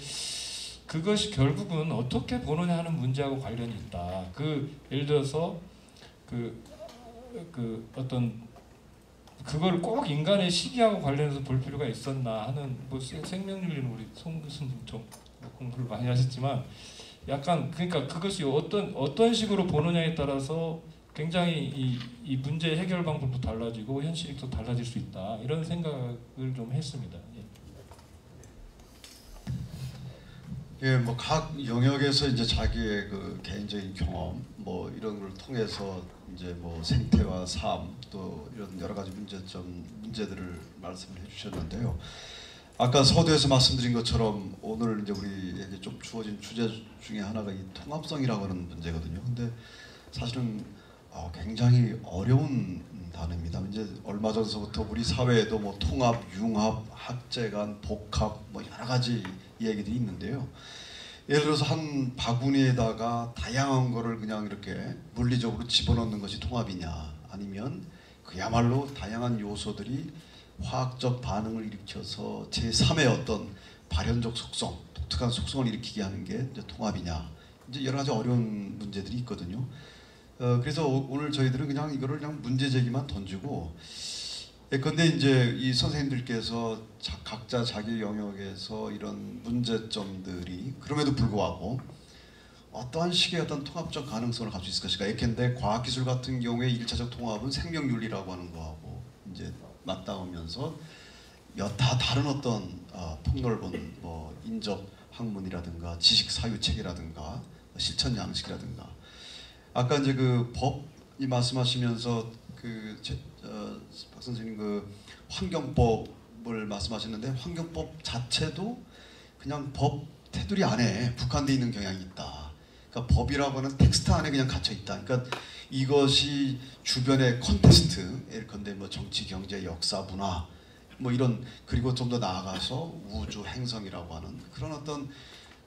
그것이 결국은 어떻게 보느냐 하는 문제하고 관련이 있다. 예를 들어서 어떤 그걸 꼭 인간의 시기하고 관련해서 볼 필요가 있었나 하는 뭐 생명윤리는 우리 송 교수님 좀 공부를 많이 하셨지만 약간 그러니까 그것이 어떤 식으로 보느냐에 따라서 굉장히 이 문제 해결 방법도 달라지고 현실이 또 달라질 수 있다 이런 생각을 좀 했습니다. 예, 뭐 각 영역에서 이제 자기의 그 개인적인 경험 뭐 이런 걸 통해서 이제 뭐 생태와 삶 또 이런 여러 가지 문제들을 말씀을 해주셨는데요. 아까 서두에서 말씀드린 것처럼 오늘 이제 우리에게 좀 주어진 주제 중에 하나가 이 통합성이라고 하는 문제거든요. 근데 사실은 굉장히 어려운 단어입니다. 이제 얼마 전서부터 우리 사회에도 뭐 통합, 융합, 학제간, 복합 뭐 여러 가지 얘기들이 있는데요. 예를 들어서 한 바구니에다가 다양한 거를 그냥 이렇게 물리적으로 집어넣는 것이 통합이냐, 아니면 그야말로 다양한 요소들이 화학적 반응을 일으켜서 제3의 어떤 발현적 속성, 독특한 속성을 일으키게 하는 게 이제 통합이냐, 이제 여러 가지 어려운 문제들이 있거든요. 그래서 오늘 저희들은 그냥 이거를 그냥 문제 제기만 던지고, 근데 이제 이 선생님들께서 각자 자기 영역에서 이런 문제점들이 그럼에도 불구하고 어떠한 식의 어떤 통합적 가능성을 가질 수 있을 것인가. 예컨대 과학기술 같은 경우에 1차적 통합은 생명윤리라고 하는 거하고 이제 맞닿으면서 다 다른 어떤 폭넓은 뭐 인접 학문이라든가 지식 사유 체계라든가 실천 양식이라든가, 아까 이제 그 법이 말씀하시면서 박 선생님 그 환경법을 말씀하셨는데, 환경법 자체도 그냥 법 테두리 안에 국한돼 있는 경향이 있다. 그러니까 법이라고 하는 텍스트 안에 그냥 갇혀 있다. 그러니까 이것이 주변의 콘텍스트, 예컨대 뭐 정치, 경제, 역사, 문화 뭐 이런, 그리고 좀 더 나아가서 우주 행성이라고 하는 그런 어떤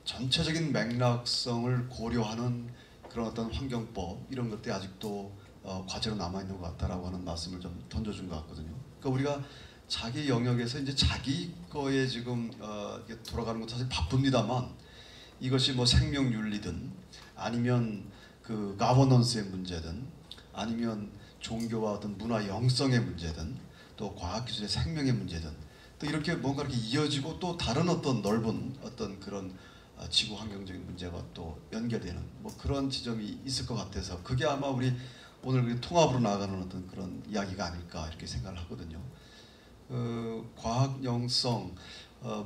전체적인 맥락성을 고려하는 그런 어떤 환경법, 이런 것들이 아직도 과제로 남아 있는 것 같다라고 하는 말씀을 좀 던져준 것 같거든요. 그러니까 우리가 자기 영역에서 이제 자기 거에 지금 돌아가는 것 사실 바쁩니다만, 이것이 뭐 생명윤리든 아니면 그 가버넌스의 문제든 아니면 종교와 어떤 문화 영성의 문제든 또 과학기술의 생명의 문제든 또 이렇게 뭔가 이렇게 이어지고 또 다른 어떤 넓은 어떤 그런 지구 환경적인 문제가 또 연결되는 뭐 그런 지점이 있을 것 같아서, 그게 아마 우리 오늘 통합으로 나아가는 어떤 그런 이야기가 아닐까 이렇게 생각을 하거든요. 과학 영성,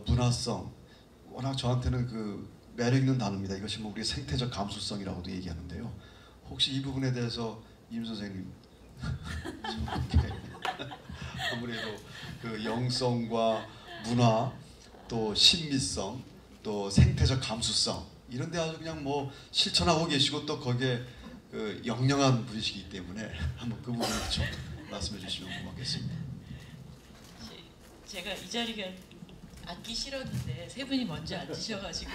문화성, 워낙 저한테는 그 매력 있는 단어입니다. 이것이 뭐 우리 생태적 감수성이라고도 얘기하는데요. 혹시 이 부분에 대해서 임 선생님 아무래도 그 영성과 문화 또 신미성 또 생태적 감수성 이런 데 아주 그냥 뭐 실천하고 계시고 또 거기에 그 영영한 분이시기 때문에 한번 그 부분을 좀 말씀해 주시면 고맙겠습니다. 제가 이 자리가 앉기 싫었는데 세 분이 먼저 앉으셔가지고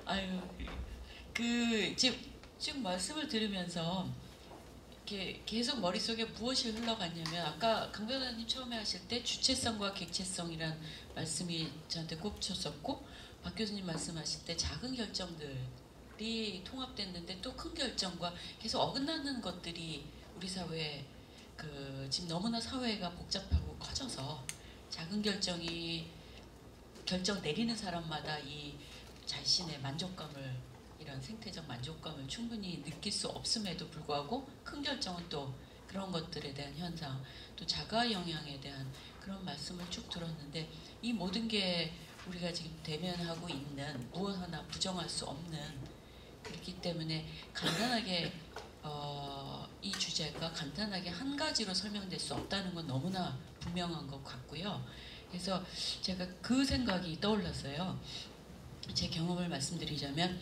아유, 지금 말씀을 들으면서 이렇게 계속 머릿속에 무엇이 흘러갔냐면, 아까 강 변호사님 처음에 하실 때 주체성과 객체성이란 말씀이 저한테 꼽혔었고, 박 교수님 말씀하실 때 작은 결정들이 통합됐는데 또 큰 결정과 계속 어긋나는 것들이 우리 사회에 지금 너무나 사회가 복잡하고 커져서 작은 결정 내리는 사람마다 이 자신의 만족감을, 이런 생태적 만족감을 충분히 느낄 수 없음에도 불구하고 큰 결정은 또 그런 것들에 대한 현상, 또 자가 영향에 대한 그런 말씀을 쭉 들었는데, 이 모든 게 우리가 지금 대면하고 있는 무엇 하나 부정할 수 없는, 그렇기 때문에 간단하게 이 주제가 간단하게 한 가지로 설명될 수 없다는 건 너무나 분명한 것 같고요. 그래서 제가 그 생각이 떠올랐어요. 제 경험을 말씀드리자면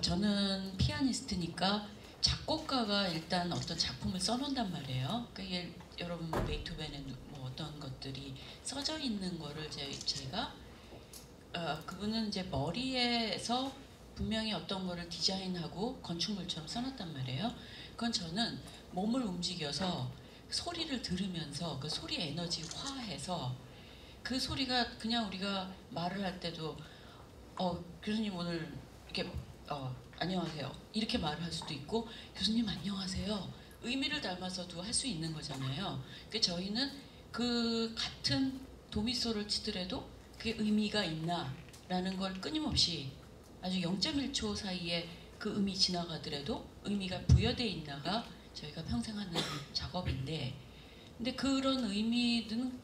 저는 피아니스트니까 작곡가가 일단 어떤 작품을 써놓는단 말이에요. 그게 여러분 베이토벤의 뭐 어떤 것들이 써져 있는 거를 제가 그분은 이제 머리에서 분명히 어떤 거를 디자인하고 건축물처럼 써놨단 말이에요. 그건 저는 몸을 움직여서 소리를 들으면서 그 소리 에너지화해서 그 소리가 그냥 우리가 말을 할 때도 교수님 오늘 이렇게 안녕하세요 이렇게 말을 할 수도 있고 교수님 안녕하세요 의미를 담아서도 할 수 있는 거잖아요. 그러니까 저희는 그 같은 도미소를 치더라도 그게 의미가 있나라는 걸 끊임없이 아주 0.1초 사이에 그 의미 지나가더라도 의미가 부여돼 있나가 저희가 평생 하는 작업인데, 근데 그런 의미는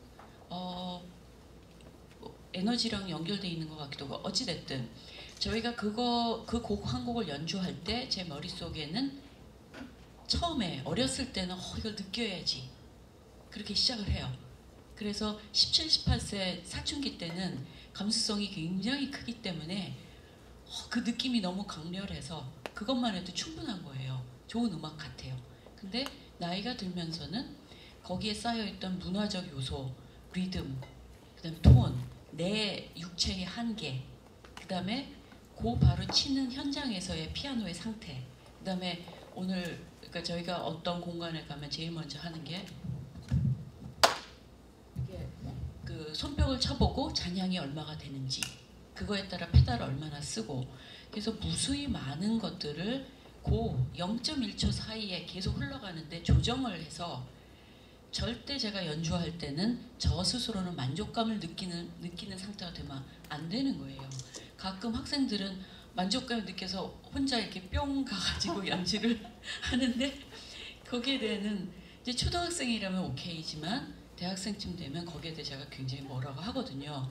에너지랑 연결돼 있는 것 같기도 하고 어찌 됐든 저희가 그 곡 한 곡을 연주할 때 제 머릿속에는 처음에 어렸을 때는 이걸 느껴야지 그렇게 시작을 해요. 그래서 17, 18세 사춘기 때는 감수성이 굉장히 크기 때문에 그 느낌이 너무 강렬해서 그것만 해도 충분한 거예요. 좋은 음악 같아요. 근데 나이가 들면서는 거기에 쌓여있던 문화적 요소, 리듬, 그다음에 톤, 내 육체의 한계, 그다음에 바로 치는 현장에서의 피아노의 상태, 그다음에 오늘 그러니까 저희가 어떤 공간에 가면 제일 먼저 하는 게 이게 그 손뼉을 쳐보고 잔향이 얼마가 되는지, 그거에 따라 페달을 얼마나 쓰고, 그래서 무수히 많은 것들을 그 0.1초 사이에 계속 흘러가는데 조정을 해서 절대 제가 연주할 때는 저 스스로는 만족감을 느끼는 상태가 되면 안 되는 거예요. 가끔 학생들은 만족감을 느껴서 혼자 이렇게 뿅 가가지고 연주를 하는데 거기에 대해서는 이제 초등학생이라면 오케이지만 대학생쯤 되면 거기에 대해 제가 굉장히 뭐라고 하거든요.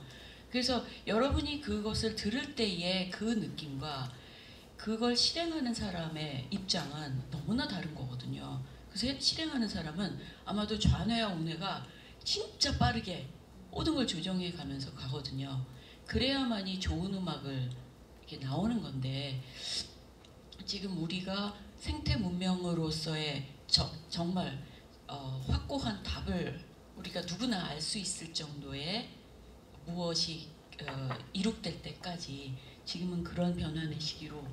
그래서 여러분이 그것을 들을 때의 그 느낌과 그걸 실행하는 사람의 입장은 너무나 다른 거거든요. 그래서 실행하는 사람은 아마도 좌뇌와 우뇌가 진짜 빠르게 모든 걸 조정해 가면서 가거든요. 그래야만이 좋은 음악을 이렇게 나오는 건데, 지금 우리가 생태 문명으로서의 정말 확고한 답을 우리가 누구나 알 수 있을 정도의 무엇이 이룩될 때까지 지금은 그런 변화의 시기로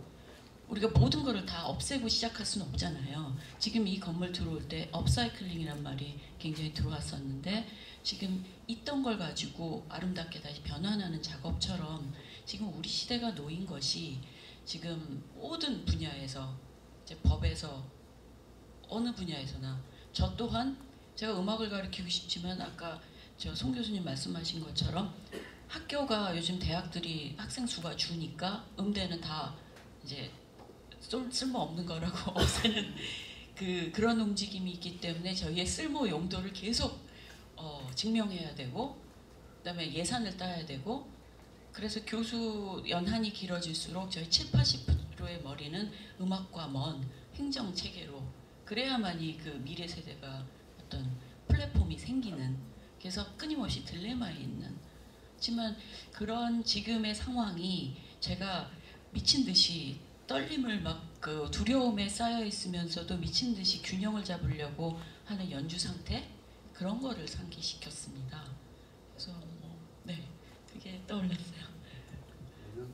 우리가 모든 거를 다 없애고 시작할 수는 없잖아요. 지금 이 건물 들어올 때 업사이클링이란 말이 굉장히 들어왔었는데 지금 있던 걸 가지고 아름답게 다시 변환하는 작업처럼 지금 우리 시대가 놓인 것이 지금 모든 분야에서 이제 법에서 어느 분야에서나 저 또한 제가 음악을 가르치고 싶지만 아까 송 교수님 말씀하신 것처럼 학교가 요즘 대학들이 학생 수가 주니까 음대는 다 이제 쓸모없는 거라고 없애는 그런 움직임이 있기 때문에 저희의 쓸모 용도를 계속 증명해야 되고 그다음에 예산을 따야 되고, 그래서 교수 연한이 길어질수록 저희 7, 80%의 머리는 음악과 먼 행정 체계로 그래야만이 그 미래 세대가 어떤 플랫폼이 생기는, 그래서 끊임없이 딜레마에 있는, 하지만 그런 지금의 상황이 제가 미친 듯이 떨림을 막 그 두려움에 쌓여 있으면서도 미친 듯이 균형을 잡으려고 하는 연주 상태, 그런 거를 상기시켰습니다. 그래서 네, 그게 떠올랐어요. 그러면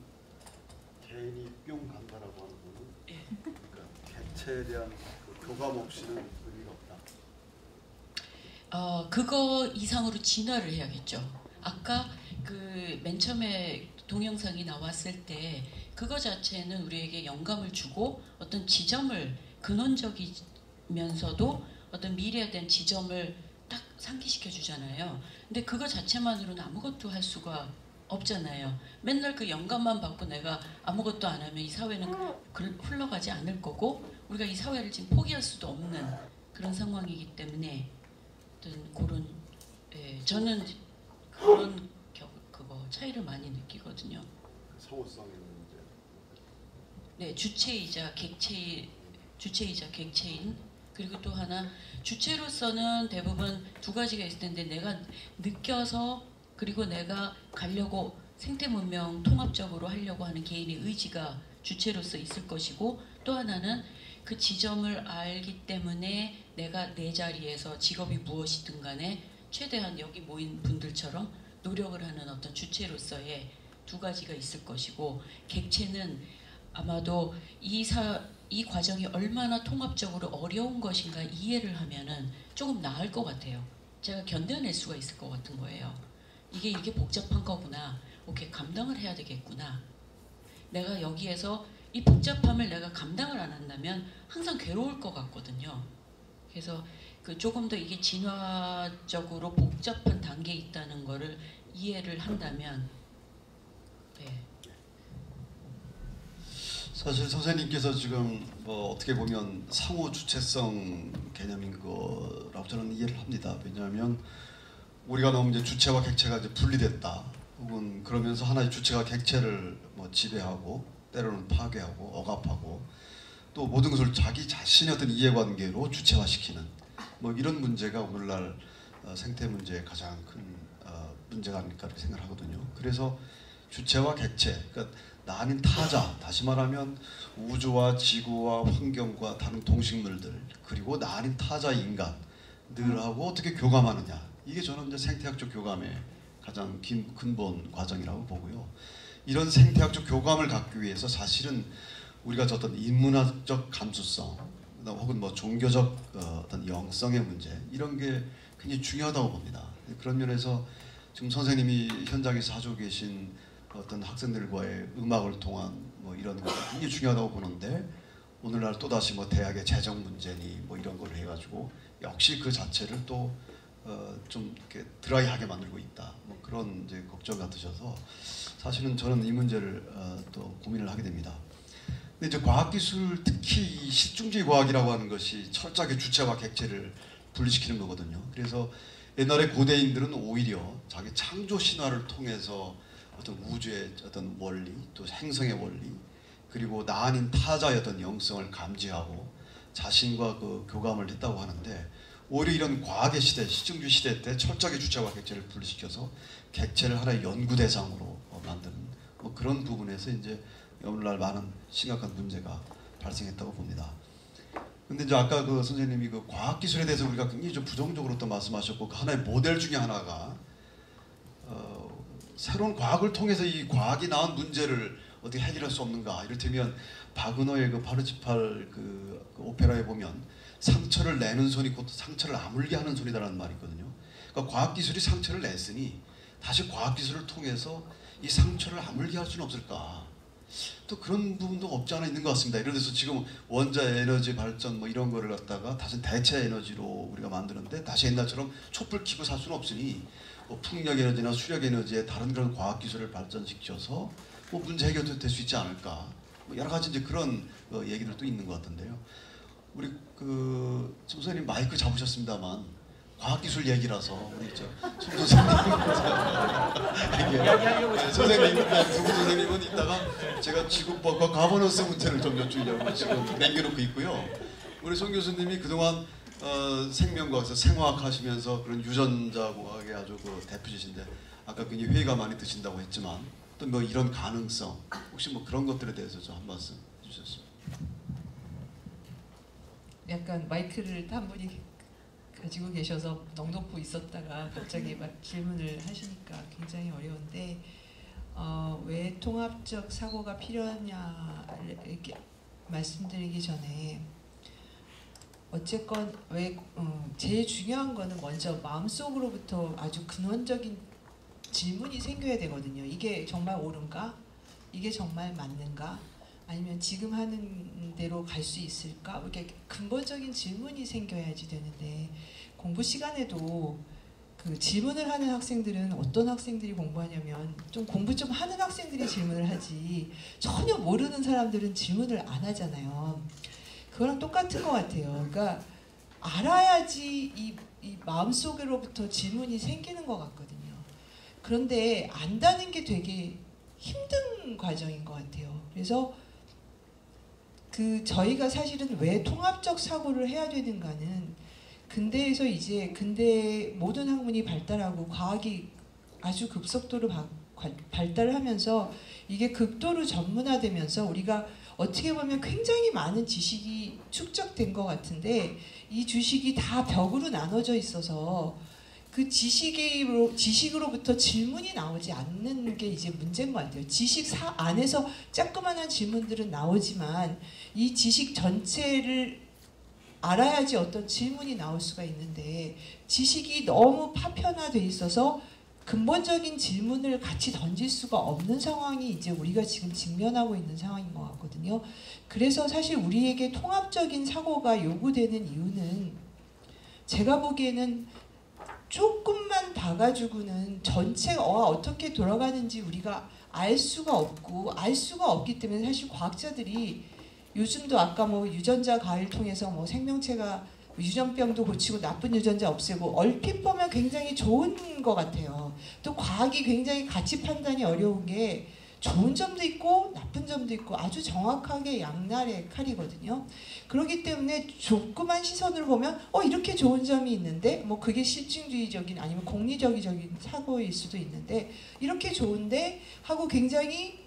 개인이 뿅 간다라고 하는 거는 예. 그러니까 객체에 대한 그 교감 없이는 의미가 없다. 그거 이상으로 진화를 해야겠죠. 아까 그 맨 처음에 동영상이 나왔을 때 그거 자체는 우리에게 영감을 주고 어떤 지점을, 근원적이면서도 어떤 미래에 대한 지점을 딱 상기시켜 주잖아요. 근데 그거 자체만으로는 아무것도 할 수가 없잖아요. 맨날 그 영감만 받고 내가 아무것도 안 하면 이 사회는 흘러가지 않을 거고 우리가 이 사회를 지금 포기할 수도 없는 그런 상황이기 때문에 어떤 그런 저는 그런 그거 차이를 많이 느끼거든요. 성우성의 문제. 네, 주체이자 객체인 그리고 또 하나 주체로서는 대부분 두 가지가 있을 텐데 내가 느껴서 그리고 내가 가려고 생태 문명 통합적으로 하려고 하는 개인의 의지가 주체로서 있을 것이고 또 하나는 그 지점을 알기 때문에 내가 내 자리에서 직업이 무엇이든 간에 최대한 여기 모인 분들처럼 노력을 하는 어떤 주체로서의 두 가지가 있을 것이고 객체는 아마도 이 과정이 얼마나 통합적으로 어려운 것인가 이해를 하면은 조금 나을 것 같아요. 제가 견뎌낼 수가 있을 것 같은 거예요. 이게 이렇게 복잡한 거구나. 오케이, 감당을 해야 되겠구나. 내가 여기에서 이 복잡함을 내가 감당을 안 한다면 항상 괴로울 것 같거든요. 그래서 그 조금 더 이게 진화적으로 복잡한 단계에 있다는 거를 이해를 한다면 네. 사실 선생님께서 지금 뭐 어떻게 보면 상호 주체성 개념인 거라고 저는 이해를 합니다. 왜냐하면 우리가 너무 이제 주체와 객체가 이제 분리됐다, 혹은 그러면서 하나의 주체가 객체를 뭐 지배하고 때로는 파괴하고 억압하고 또 모든 것을 자기 자신의 어떤 이해관계로 주체화시키는 뭐 이런 문제가 오늘날 생태 문제의 가장 큰 문제가 아닐까 이렇게 생각하거든요. 그래서 주체와 객체, 그러니까 나 아닌 타자, 다시 말하면 우주와 지구와 환경과 다른 동식물들, 그리고 나 아닌 타자 인간들하고 어떻게 교감하느냐, 이게 저는 이제 생태학적 교감의 가장 근본 과정이라고 보고요. 이런 생태학적 교감을 갖기 위해서 사실은 우리가 어떤 인문학적 감수성 혹은 뭐 종교적 어떤 영성의 문제, 이런 게 굉장히 중요하다고 봅니다. 그런 면에서 지금 선생님이 현장에서 하고 계신 어떤 학생들과의 음악을 통한 뭐 이런 거 굉장히 중요하다고 보는데, 오늘날 또 다시 뭐 대학의 재정 문제니 뭐 이런 걸 해가지고 역시 그 자체를 또 좀 이렇게 드라이하게 만들고 있다, 뭐 그런 이제 걱정 같으셔서 사실은 저는 이 문제를 또 고민을 하게 됩니다. 근데 이제 과학기술, 특히 이 실중주의 과학이라고 하는 것이 철저하게 주체와 객체를 분리시키는 거거든요. 그래서 옛날에 고대인들은 오히려 자기 창조 신화를 통해서 어떤 우주의 어떤 원리, 또 행성의 원리, 그리고 나 아닌 타자의 어떤 영성을 감지하고 자신과 그 교감을 했다고 하는데, 오히려 이런 과학의 시대, 실증주의 시대 때 철저하게 주체와 객체를 분리시켜서 객체를 하나의 연구 대상으로 만드는 뭐 그런 부분에서 이제 오늘날 많은 심각한 문제가 발생했다고 봅니다. 근데 이제 아까 그 선생님이 그 과학 기술에 대해서 우리가 굉장히 좀 부정적으로 또 말씀하셨고, 그 하나의 모델 중에 하나가 새로운 과학을 통해서 이 과학이 낳은 문제를 어떻게 해결할 수 없는가. 이를테면 바그너의 그 파르지팔 그 오페라에 보면 상처를 내는 손이 곧 상처를 아물게 하는 손이다라는 말이 있거든요. 그러니까 과학 기술이 상처를 냈으니 다시 과학 기술을 통해서 이 상처를 아물게 할 수는 없을까. 또 그런 부분도 없지 않아 있는 것 같습니다. 예를 들어서 지금 원자 에너지 발전 뭐 이런 거를 갖다가 다시 대체 에너지로 우리가 만드는데 다시 옛날처럼 촛불 켜고 살 수는 없으니 뭐 풍력 에너지나 수력 에너지의 다른 그런 과학 기술을 발전시켜서 뭐 문제 해결도 될 수 있지 않을까. 뭐 여러 가지 이제 그런 얘기들도 있는 것 같은데요. 우리 그 선생님 마이크 잡으셨습니다만 과학기술 얘기라서 우리 송 선생님 선생님 누구 선생님은 이따가 제가 지구법과 가버넌스 문제를 좀 여쭈려고 지금 남겨놓고 있고요. 우리 송 교수님이 그동안 생명과학에서 생화학 하시면서 그런 유전자공학의 아주 그 대표지신데 아까 굉장히 회의가 많이 드신다고 했지만 또 뭐 이런 가능성 혹시 뭐 그런 것들에 대해서 좀 한 말씀 해주셨습니다. 약간 마이크를 한 분이 가지고 계셔서 넋놓고 있었다가 갑자기 막 질문을 하시니까 굉장히 어려운데, 왜 통합적 사고가 필요하냐 이렇게 말씀드리기 전에 어쨌건 왜 제일 중요한 거는 먼저 마음속으로부터 아주 근원적인 질문이 생겨야 되거든요. 이게 정말 옳은가? 이게 정말 맞는가? 아니면 지금 하는 대로 갈 수 있을까? 이렇게 근본적인 질문이 생겨야지 되는데, 공부 시간에도 그 질문을 하는 학생들은 어떤 학생들이 공부하냐면 좀 공부 좀 하는 학생들이 질문을 하지 전혀 모르는 사람들은 질문을 안 하잖아요. 그거랑 똑같은 것 같아요. 그러니까 알아야지 이 마음속으로부터 질문이 생기는 것 같거든요. 그런데 안다는 게 되게 힘든 과정인 것 같아요. 그래서 그 저희가 사실은 왜 통합적 사고를 해야 되는가는 근대에서 이제 근대 모든 학문이 발달하고 과학이 아주 급속도로 발달을 하면서 이게 극도로 전문화되면서 우리가 어떻게 보면 굉장히 많은 지식이 축적된 것 같은데 이 지식이 다 벽으로 나눠져 있어서 그 지식으로부터 질문이 나오지 않는 게 이제 문제인 것 같아요. 지식 안에서 조그만한 질문들은 나오지만 이 지식 전체를 알아야지 어떤 질문이 나올 수가 있는데 지식이 너무 파편화돼 있어서 근본적인 질문을 같이 던질 수가 없는 상황이 이제 우리가 지금 직면하고 있는 상황인 것 같거든요. 그래서 사실 우리에게 통합적인 사고가 요구되는 이유는 제가 보기에는 조금만 봐가지고는 전체가 어떻게 돌아가는지 우리가 알 수가 없기 때문에 사실 과학자들이 요즘도 아까 뭐 유전자 가위를 통해서 뭐 생명체가 유전병도 고치고 나쁜 유전자 없애고 얼핏 보면 굉장히 좋은 것 같아요. 또 과학이 굉장히 가치 판단이 어려운 게 좋은 점도 있고 나쁜 점도 있고 아주 정확하게 양날의 칼이거든요. 그렇기 때문에 조그만 시선으로 보면 이렇게 좋은 점이 있는데 뭐 그게 실증주의적인 아니면 공리적인 사고일 수도 있는데 이렇게 좋은데 하고 굉장히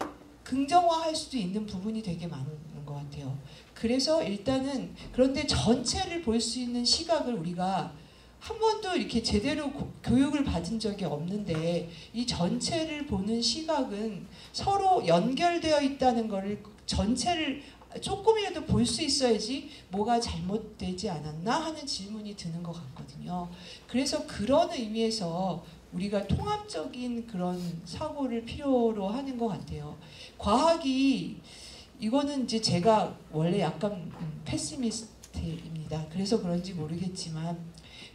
긍정화할 수도 있는 부분이 되게 많은 것 같아요. 그래서 일단은 그런데 전체를 볼 수 있는 시각을 우리가 한 번도 이렇게 제대로 교육을 받은 적이 없는데 이 전체를 보는 시각은 서로 연결되어 있다는 것을 전체를 조금이라도 볼 수 있어야지 뭐가 잘못되지 않았나 하는 질문이 드는 것 같거든요. 그래서 그런 의미에서 우리가 통합적인 그런 사고를 필요로 하는 것 같아요. 과학이 이거는 이제 제가 원래 약간 패시미스트입니다. 그래서 그런지 모르겠지만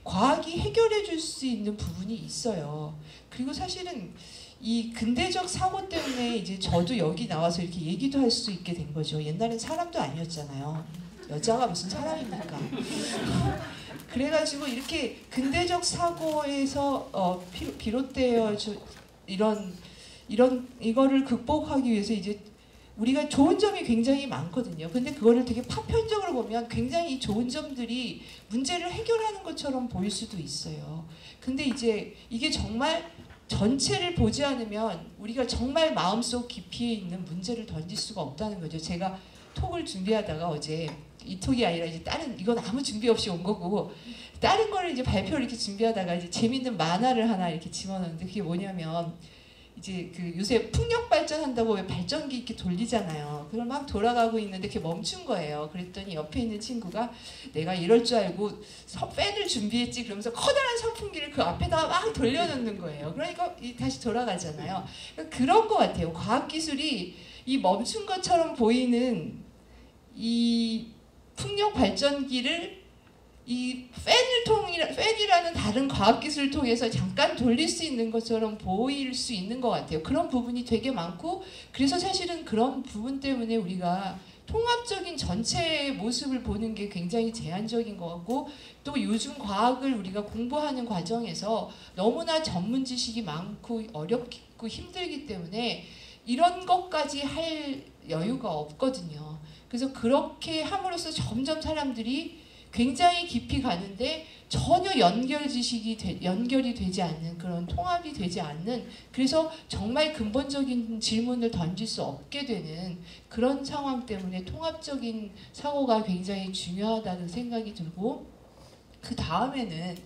과학이 해결해 줄 수 있는 부분이 있어요. 그리고 사실은 이 근대적 사고 때문에 이제 저도 여기 나와서 이렇게 얘기도 할 수 있게 된 거죠. 옛날엔 사람도 아니었잖아요. 여자가 무슨 사람입니까? 그래가지고 이렇게 근대적 사고에서 비롯되어 이거를 극복하기 위해서 이제 우리가 좋은 점이 굉장히 많거든요. 근데 그거를 되게 파편적으로 보면 굉장히 좋은 점들이 문제를 해결하는 것처럼 보일 수도 있어요. 근데 이제 이게 정말 전체를 보지 않으면 우리가 정말 마음속 깊이에 있는 문제를 던질 수가 없다는 거죠. 제가 톡을 준비하다가 어제 이 톡이 아니라 이제 다른 이건 아무 준비 없이 온 거고 다른 거를 이제 발표를 이렇게 준비하다가 이제 재밌는 만화를 하나 이렇게 집어넣는데 그게 뭐냐면 이제 그 요새 풍력 발전한다고 왜 발전기 이렇게 돌리잖아요. 그걸 막 돌아가고 있는데 그게 멈춘 거예요. 그랬더니 옆에 있는 친구가 내가 이럴 줄 알고 팬을 준비했지 그러면서 커다란 선풍기를 그 앞에다가 막 돌려놓는 거예요. 그러니까 다시 돌아가잖아요. 그러니까 그런 것 같아요. 과학기술이 이 멈춘 것처럼 보이는 이 풍력 발전기를 이 팬이라는 다른 과학기술을 통해서 잠깐 돌릴 수 있는 것처럼 보일 수 있는 것 같아요. 그런 부분이 되게 많고 그래서 사실은 그런 부분 때문에 우리가 통합적인 전체의 모습을 보는 게 굉장히 제한적인 것 같고 또 요즘 과학을 우리가 공부하는 과정에서 너무나 전문 지식이 많고 어렵고 힘들기 때문에 이런 것까지 할 여유가 없거든요. 그래서 그렇게 함으로써 점점 사람들이 굉장히 깊이 가는데 전혀 연결이 되지 않는 그런 통합이 되지 않는 그래서 정말 근본적인 질문을 던질 수 없게 되는 그런 상황 때문에 통합적인 사고가 굉장히 중요하다는 생각이 들고 그 다음에는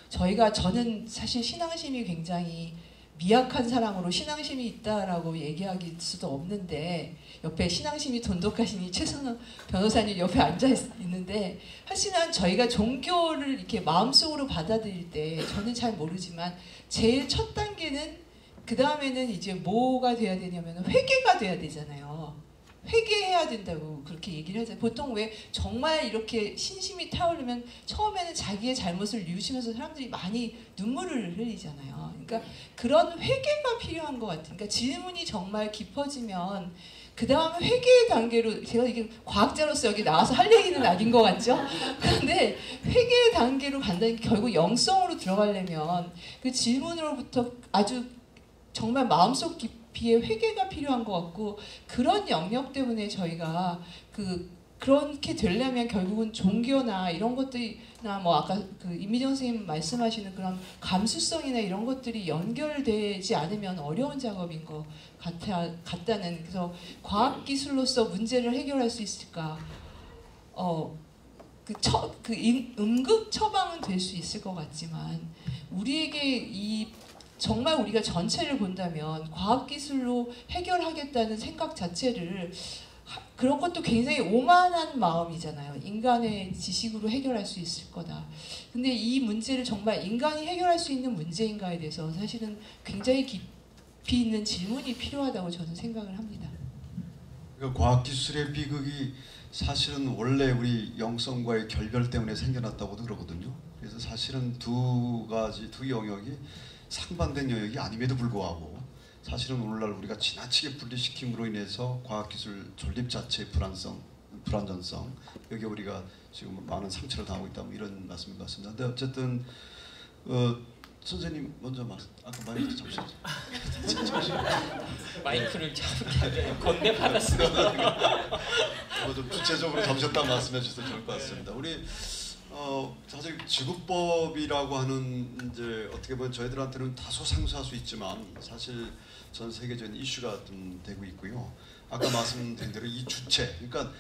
저는 사실 신앙심이 굉장히 미약한 사람으로 신앙심이 있다라고 얘기하기 수도 없는데 옆에 신앙심이 돈독하시니 최선호 변호사님 옆에 앉아 있는데 사실은 저희가 종교를 이렇게 마음속으로 받아들일 때 저는 잘 모르지만 제일 첫 단계는 그 다음에는 이제 뭐가 돼야 되냐면 회개가 돼야 되잖아요. 회개해야 된다고 그렇게 얘기를 하잖아요. 보통 왜 정말 이렇게 신심이 타오르면 처음에는 자기의 잘못을 뉘우치면서 사람들이 많이 눈물을 흘리잖아요. 그러니까 그런 회개가 필요한 것 같아요. 그러니까 질문이 정말 깊어지면 그 다음 회개의 단계로 제가 이게 과학자로서 여기 나와서 할 얘기는 아닌 것 같죠? 그런데 회개의 단계로 간다는 게 결국 영성으로 들어가려면 그 질문으로부터 아주 정말 마음속 깊이의 회개가 필요한 것 같고 그런 영역 때문에 저희가 그 그렇게 되려면 결국은 종교나 이런 것들이나 뭐 아까 그 이미정 선생님 말씀하시는 그런 감수성이나 이런 것들이 연결되지 않으면 어려운 작업인 것 같다는. 그래서 과학 기술로서 문제를 해결할 수 있을까? 응급 처방은 될 수 있을 것 같지만 우리에게 정말 우리가 전체를 본다면 과학 기술로 해결하겠다는 생각 자체를 그런 것도 굉장히 오만한 마음이잖아요. 인간의 지식으로 해결할 수 있을 거다. 근데 이 문제를 정말 인간이 해결할 수 있는 문제인가에 대해서 사실은 굉장히 깊이 있는 질문이 필요하다고 저는 생각을 합니다. 그러니까 과학기술의 비극이 사실은 원래 우리 영성과의 결별 때문에 생겨났다고도 그러거든요. 그래서 사실은 두 영역이 상반된 영역이 아님에도 불구하고 사실은 오늘날 우리가 지나치게 분리시킴으로 인해서 과학기술 존립 자체의 불안전성, 여기 우리가 지금 많은 상처를 당하고 있다, 뭐 이런 말씀인 것 같습니다. 근데 어쨌든 선생님 먼저 아까 마이크 잠시만요. 마이크를 잡게 건네 받았습니다. 좀 구체적으로 잡으셨다고 말씀해 주셔도 좋을 것 같습니다. 우리 사실 지구법이라고 하는 이제 어떻게 보면 저희들한테는 다소 상수할 수 있지만 사실 전 세계적인 이슈가 좀 되고 있고요. 아까 말씀드린 대로 이 주체, 그러니까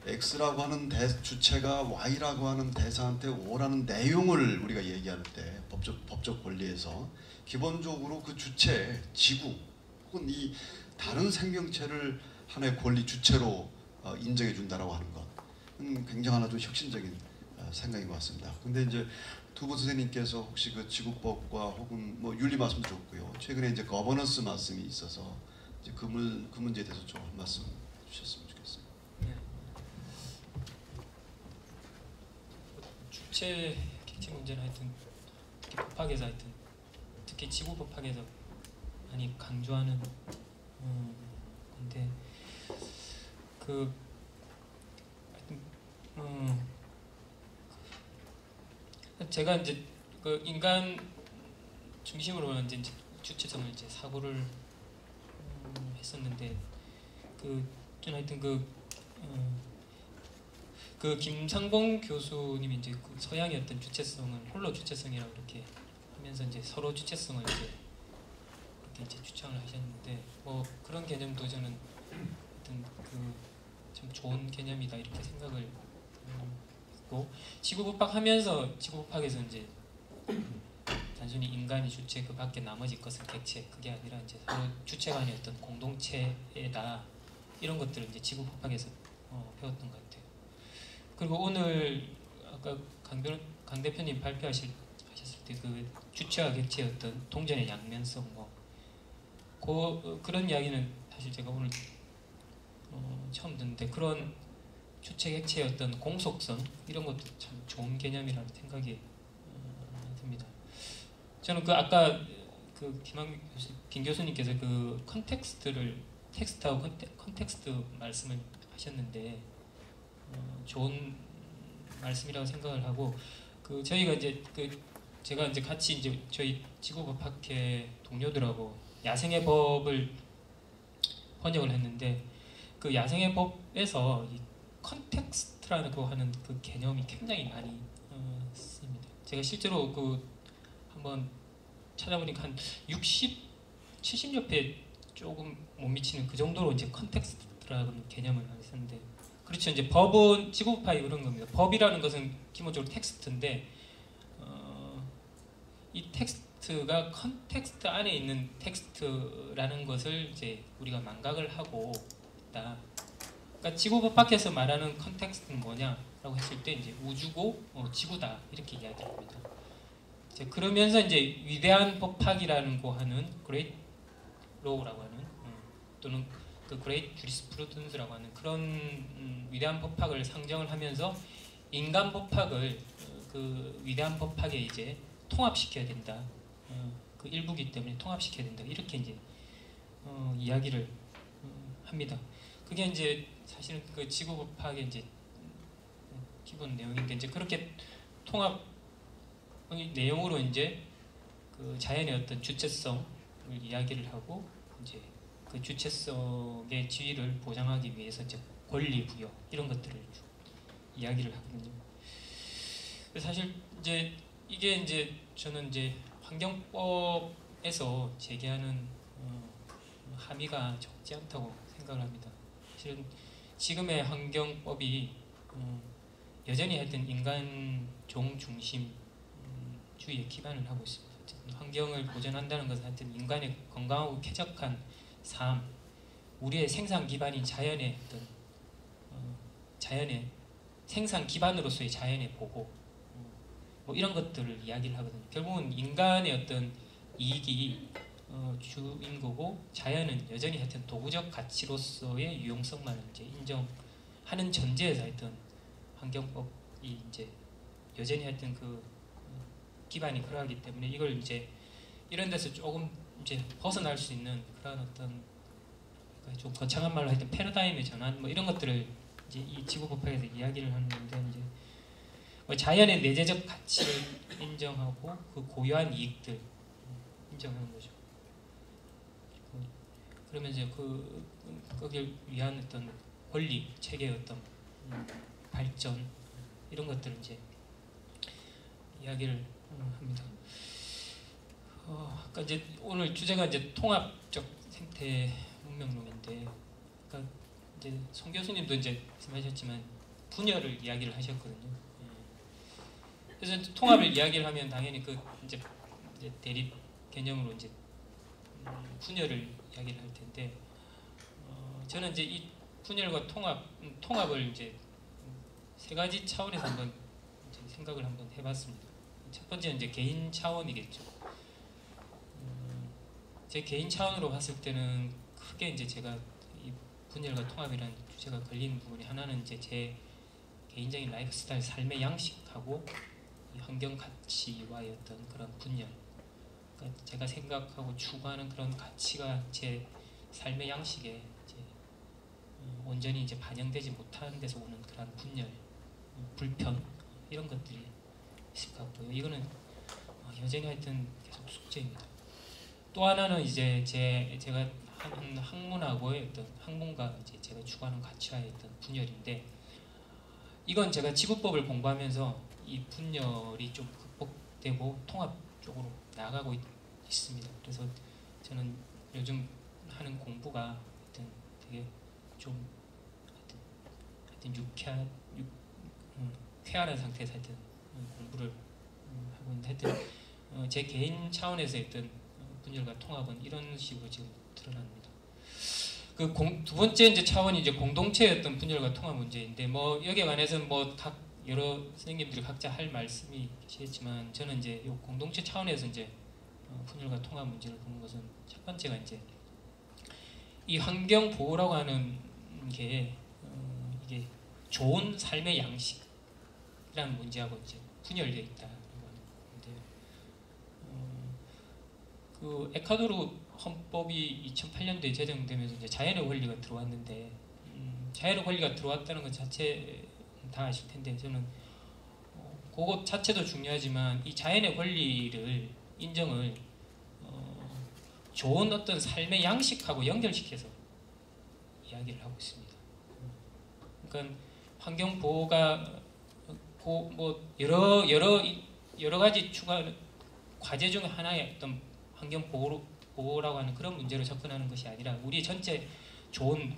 X라고 하는 주체가 Y라고 하는 대상한테 O라는 내용을 우리가 얘기할 때 법적 권리에서 기본적으로 그 주체, 지구 혹은 이 다른 생명체를 하나의 권리 주체로 인정해 준다라고 하는 것은 굉장히 아주 혁신적인 생각인 것 같습니다. 근데 이제 두 분 선생님께서 혹시 그 지구법과 혹은 뭐 윤리 말씀 드렸고요. 최근에 이제 거버넌스 말씀이 있어서 이제 그 문제에 대해서 좀 한 말씀 주셨으면 좋겠습니다. 주체 객체 문제는 하여튼 특히 법학에서 특히 지구 법학에서 많이 강조하는 건데 제가 이제 그 인간 중심으로 이제 주체성을 이제 사고를 했었는데 저는 하여튼 그 김상봉 교수님이 이제 그 서양의 어떤 주체성을 홀로 주체성이라고 이렇게 하면서 이제 서로 주체성을 이렇게 주창을 하셨는데 뭐 그런 개념도 저는 하여튼 참 좋은 개념이다 이렇게 생각을 했고 지구법학하면서 지구법학에서 이제 단순히 인간이 주체 그 밖에 나머지 것은 객체 그게 아니라 이제 서로 주체가 아닌 어떤 공동체다 이런 것들을 이제 지구법학에서 배웠던 것 같아요. 그리고 오늘 아까 강 대표님 발표하셨을 때 그 주체와 객체의 어떤 동전의 양면성 그런 이야기는 사실 제가 오늘 처음 듣는데 그런 주체 객체의 어떤 공속성 이런 것도 참 좋은 개념이라는 생각이 듭니다. 저는 아까 김 교수님께서 그 텍스트하고 컨텍스트 말씀을 하셨는데 좋은 말씀이라고 생각을 하고 저희가 이제 제가 이제 같이 이제 저희 지구법학회 동료들하고 야생의 법을 번역을 했는데 그 야생의 법에서 이 컨텍스트라고 하는 그 개념이 굉장히 많이 씁니다. 제가 실제로 한번 찾아보니까 한 70여 회 조금 못 미치는 그 정도로 이제 컨텍스트라는 개념을 많이 쓰는데 그렇죠. 이제 법은 지구법학이 그런 겁니다. 법이라는 것은 기본적으로 텍스트인데 이 텍스트가 컨텍스트 안에 있는 텍스트라는 것을 이제 우리가 망각을 하고 있다. 그러니까 지구법학에서 말하는 컨텍스트는 뭐냐라고 했을 때 이제 우주고 지구다 이렇게 이야기합니다. 이제 그러면서 이제 위대한 법학이라는 거 하는 그레이트 로우라고 하는 또는 그 그레이트 주리스프루던스라고 하는 그런 위대한 법학을 상정을 하면서 인간 법학을 그 위대한 법학에 이제 통합시켜야 된다. 그 일부기 때문에 통합시켜야 된다. 이렇게 이제 이야기를 합니다. 그게 이제 사실은 그 지구법학의 이제 기본 내용인데 이제 그렇게 통합 내용으로 이제 그 자연의 어떤 주체성을 이야기를 하고 이제 그 주체성의 지위를 보장하기 위해서 이제 권리 부여 이런 것들을 이야기를 하거든요. 사실 이제 이게 이제 저는 이제 환경법에서 제기하는 함의가 적지 않다고 생각을 합니다. 실은 지금의 환경법이 여전히 하여튼 인간 종 중심 주의에 기반을 하고 있습니다. 환경을 보존한다는 것은 하여튼 인간의 건강하고 쾌적한 삶, 우리의 생산 기반인 자연의 어떤 자연의 생산 기반으로서의 자연의 보호, 뭐 이런 것들을 이야기를 하거든요. 결국은 인간의 어떤 이익이 주인 거고 자연은 여전히 하여튼 도구적 가치로서의 유용성만을 이제 인정하는 전제에서 하여튼 환경법이 이제 여전히 하여튼 그 기반이 그러하기 때문에 이걸 이제 이런 데서 조금 이제 벗어날 수 있는 그런 어떤 좀 거창한 말로 하여튼 패러다임의 전환 뭐 이런 것들을 이제 이 지구법학에서 이야기를 하는 건데 이제 뭐 자연의 내재적 가치를 인정하고 그 고유한 이익들 인정하는 거죠. 그러면 이제 거기를 위한 어떤 권리 체계의 어떤 발전 이런 것들을 이제 이야기를 합니다. 아까 이제 오늘 주제가 이제 통합적 생태 문명론인데, 그러니까 이제 송 교수님도 이제 말씀하셨지만 분열을 이야기를 하셨거든요. 그래서 통합을 이야기를 하면 당연히 그 이제 대립 개념으로 이제 분열을 이야기를 할 텐데, 저는 이제 이 분열과 통합을 이제 세 가지 차원에서 한번 이제 생각을 한번 해봤습니다. 첫 번째는 이제 개인 차원이겠죠. 제 개인 차원으로 봤을 때는 크게 이제 제가 이 분열과 통합이라는 주제가 걸리는 부분이 하나는 이제 제 개인적인 라이프 스타일, 삶의 양식하고 이 환경 가치와의 어떤 그런 분열. 그러니까 제가 생각하고 추구하는 그런 가치가 제 삶의 양식에 이제 온전히 이제 반영되지 못하는 데서 오는 그런 분열, 불편 이런 것들이 있을 것 같고요. 이거는 여전히 하여튼 계속 숙제입니다. 또 하나는 이제 제가 한 학문하고의 어떤 학문과 이제 제가 추구하는 가치와의 어떤 분열인데, 이건 제가 지구법을 공부하면서 이 분열이 좀 극복되고 통합 쪽으로 나아가고 있습니다. 그래서 저는 요즘 하는 공부가 하여튼 되게 좀 하여튼 쾌활한 상태에서 하여튼 공부를 하고 있는데, 하여튼 제 개인 차원에서 어떤 분열과 통합은 이런 식으로 지금 드러납니다. 그 두 번째 이제 차원이 이제 공동체의 어떤 분열과 통합 문제인데, 뭐 여기에 관해서는 뭐 각 여러 선생님들이 각자 할 말씀이 계시겠지만, 저는 이제 이 공동체 차원에서 이제 분열과 통합 문제를 보는 것은 첫 번째가 이제 이 환경 보호라고 하는 게 이게 좋은 삶의 양식이라는 문제하고 이제 분열되어 있다라고 하는데요. 그 에콰도르 헌법이 2008년도에 제정되면서 이제 자연의 권리가 들어왔는데, 자연의 권리가 들어왔다는 것 자체 다 아실 텐데, 저는 그것 자체도 중요하지만 이 자연의 권리를 인정을 좋은 어떤 삶의 양식하고 연결시켜서 이야기를 하고 있습니다. 그러니까 환경 보호가 뭐 여러 가지 추가하는 과제 중 하나의 어떤 환경 보호라고 하는 그런 문제로 접근하는 것이 아니라 우리 전체 좋은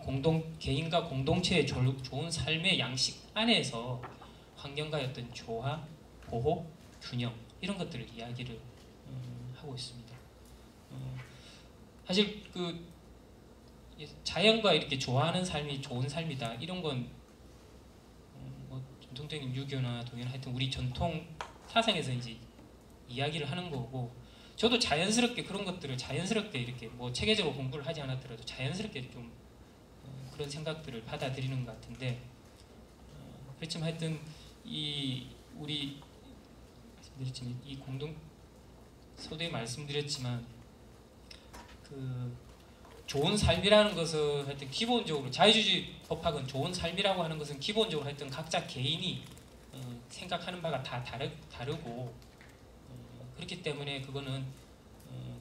개인과 공동체의 좋은 삶의 양식 안에서 환경과의 어떤 조화, 보호, 균형 이런 것들을 이야기를 하고 있습니다. 사실 그 자연과 이렇게 좋아하는 삶이 좋은 삶이다 이런 건 뭐 전통적인 유교나 동양 하여튼 우리 전통 사상에서 이제 이야기를 하는 거고, 저도 자연스럽게 그런 것들을 자연스럽게 이렇게 뭐 체계적으로 공부를 하지 않았더라도 자연스럽게 좀 그런 생각들을 받아들이는 것 같은데, 그렇지만 하여튼 우리 말씀드렸지만 이 서두에 말씀드렸지만 그 좋은 삶이라는 것은 하여튼 기본적으로 자유주의 법학은 좋은 삶이라고 하는 것은 기본적으로 하여튼 각자 개인이 생각하는 바가 다 다르고 그렇기 때문에 그거는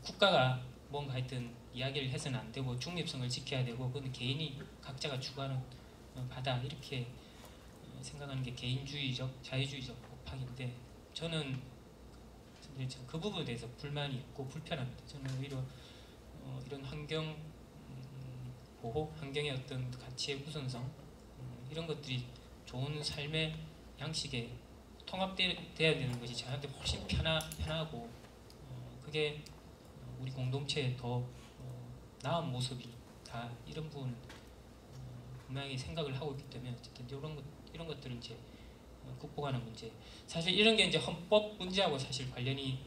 국가가 뭔가 하여튼 이야기를 해서는 안 되고 중립성을 지켜야 되고, 그건 개인이 각자가 추구하는 바다 이렇게 생각하는 게 개인주의적, 자유주의적 법학인데 저는 그 부분에 대해서 불만이 있고 불편합니다. 저는 오히려 이런 환경 보호, 환경의 어떤 가치의 우선성 이런 것들이 좋은 삶의 양식에 통합돼야 되는 것이 저한테 훨씬 편하고 그게 우리 공동체에 더 나은 모습이다 이런 부분은 분명히 생각을 하고 있기 때문에 어쨌든 이런 것들은 이제 극복하는 문제. 사실 이런 게 이제 헌법 문제하고 사실 관련이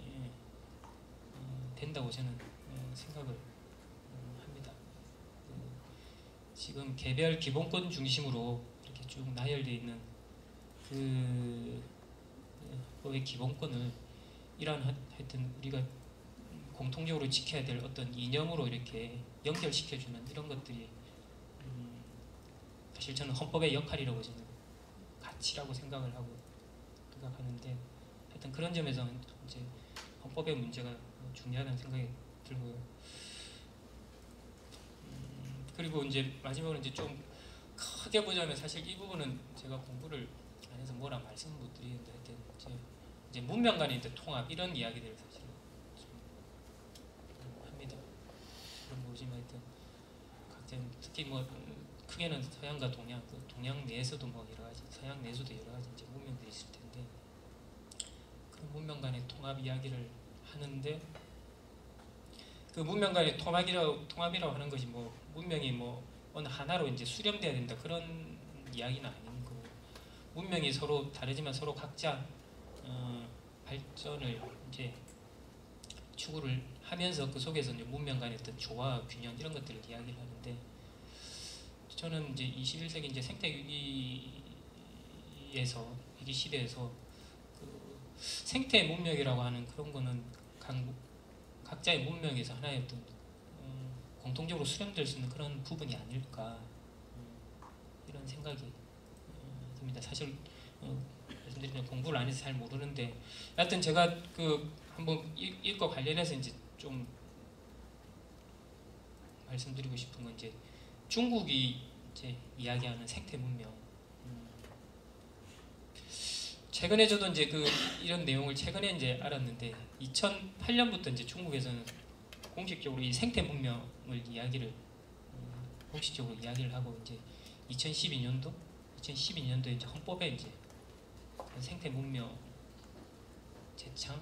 된다고 저는 생각을 합니다. 지금 개별 기본권 중심으로 이렇게 쭉 나열되어 있는 그 법의 기본권을 이러한 하여튼 우리가 공통적으로 지켜야 될 어떤 이념으로 이렇게 연결시켜주는 이런 것들이 사실 저는 헌법의 역할이라고 저는 가치라고 생각하는데 하여튼 그런 점에서 이제 헌법의 문제가 중요하다는 생각이 들고요. 그리고 이제 마지막으로 이제 좀 크게 보자면 사실 이 부분은 제가 공부를 안 해서 뭐라 말씀 못 드리는데 하여튼 이제 문명 간의 이제 통합 이런 이야기들을 사실 좀 합니다. 그런 보시면 하여튼 각자 특히 뭐 크게는 서양과 동양, 그 동양 내에서도 뭐 여러 가지, 서양 내에서도 여러 가지 이제 문명들이 있을 텐데 그런 문명 간의 통합 이야기를 하는데 그 문명 간의 통합이라고 하는 것이 뭐 문명이 뭐 어느 하나로 이제 수렴돼야 된다 그런 이야기는 아닌 거고 문명이 서로 다르지만 서로 각자 발전을 이제 추구를 하면서 그 속에서 이제 문명 간의 어떤 조화, 균형 이런 것들을 이야기를 하는데 저는 이제 21세기 이제 생태 위기에서 위기 시대에서 그 생태 문명이라고 하는 그런 거는 각자의 문명에서 하나의 어떤 공통적으로 수렴될 수 있는 그런 부분이 아닐까 이런 생각이 듭니다. 사실 말씀드리면 공부를 안 해서 잘 모르는데 하여튼 제가 그 한번 읽고 관련해서 이제 좀 말씀드리고 싶은 건 이제 중국이 이제 이야기하는 생태 문명. 최근에 저도 이제 이런 내용을 최근에 이제 알았는데 2008년부터 이제 중국에서는 공식적으로 이 생태 문명을 이야기를 공식적으로 이야기를 하고 이제 2012년도에 이제 헌법에 이제 그 생태 문명 재창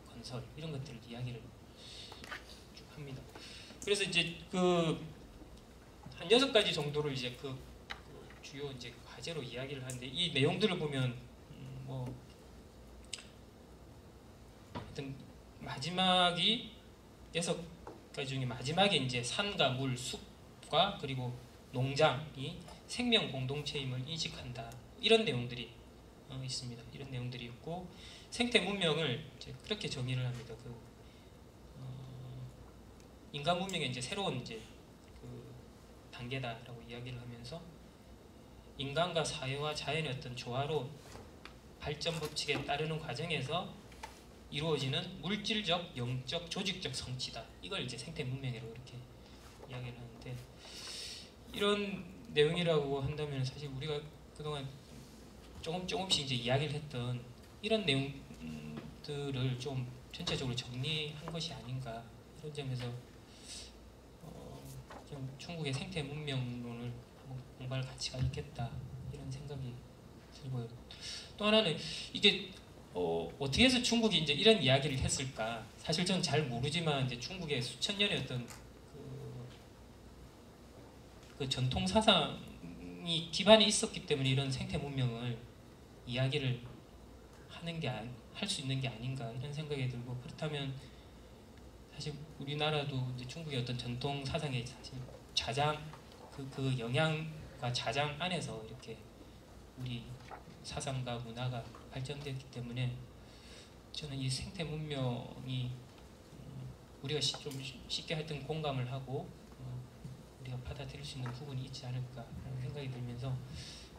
건설 이런 것들을 이야기를 쭉 합니다. 그래서 이제 한 6가지 정도를 이제 그 주요 이제 과제로 이야기를 하는데 이 내용들을 보면 뭐 하여튼 마지막이 6가지 중에 마지막에 이제 산과 물, 숲과 그리고 농장이 생명 공동체임을 인식한다 이런 내용들이 있습니다. 이런 내용들이 있고 생태 문명을 이제 그렇게 정의를 합니다. 인간 문명의 이제 새로운 이제 단계다라고 이야기를 하면서 인간과 사회와 자연의 어떤 조화로 발전 법칙에 따르는 과정에서 이루어지는 물질적, 영적, 조직적 성취다. 이걸 이제 생태 문명이라고 이렇게 이야기를 하는데 이런 내용이라고 한다면 사실 우리가 그동안 조금씩 이제 이야기를 했던 이런 내용들을 좀 전체적으로 정리한 것이 아닌가 이런 점에서 좀 중국의 생태 문명론을 공부할 가치가 있겠다 이런 생각이 들고요. 또 하나는 이게 어떻게 해서 중국이 이제 이런 이야기를 했을까? 사실 저는 잘 모르지만 이제 중국의 수천 년의 어떤 그 전통 사상이 기반이 있었기 때문에 이런 생태 문명을 이야기를 하는 게 할 수 있는 게 아닌가 이런 생각이 들고 그렇다면 사실 우리나라도 이제 중국의 어떤 전통 사상의 사실 자장 그 영향과 자장 안에서 이렇게 우리 사상과 문화가 발전됐기 때문에 저는 이 생태 문명이 우리가 좀 쉽게 하여튼 공감을 하고 우리가 받아들일 수 있는 부분이 있지 않을까 하는 생각이 들면서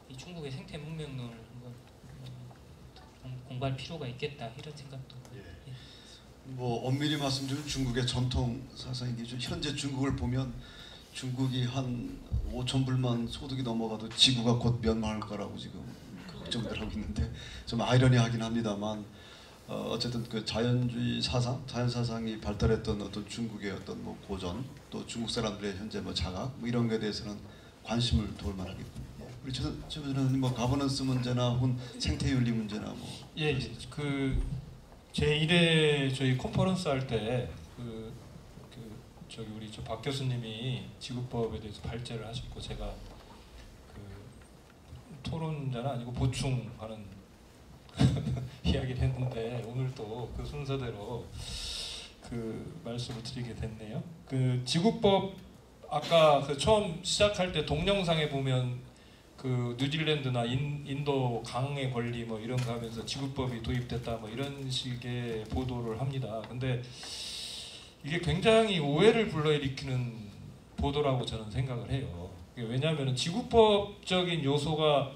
이 중국의 생태 문명론을 한번 공부할 필요가 있겠다 이런 생각도. 예. 뭐 엄밀히 말씀드리면 중국의 전통 사상이죠. 현재 중국을 보면 중국이 한 5천 불만 소득이 넘어가도 지구가 곧 멸망할 거라고 지금 걱정들 하고 있는데 좀 아이러니하긴 합니다만 어쨌든 그 자연주의 사상, 자연 사상이 발달했던 어떤 중국의 어떤 뭐 고전 또 중국 사람들의 현재 뭐 자각 뭐 이런 거에 대해서는 관심을 두을 만하겠군요. 우리 최 변호사님 뭐 가버넌스 문제나 혹은 생태윤리 문제나 뭐 예, 그 제1회 저희 컨퍼런스 할 때 저기 우리 박 교수님이 지구법에 대해서 발제를 하셨고 제가 그 토론자는 아니고 보충하는 이야기를 했는데 오늘 또 그 순서대로 그 말씀을 드리게 됐네요. 그 지구법 아까 그 처음 시작할 때 동영상에 보면 그 뉴질랜드나 인도 강의 권리 뭐 이런 거 하면서 지구법이 도입됐다 뭐 이런 식의 보도를 합니다. 근데 이게 굉장히 오해를 불러일으키는 보도라고 저는 생각을 해요. 왜냐하면 지구법적인 요소가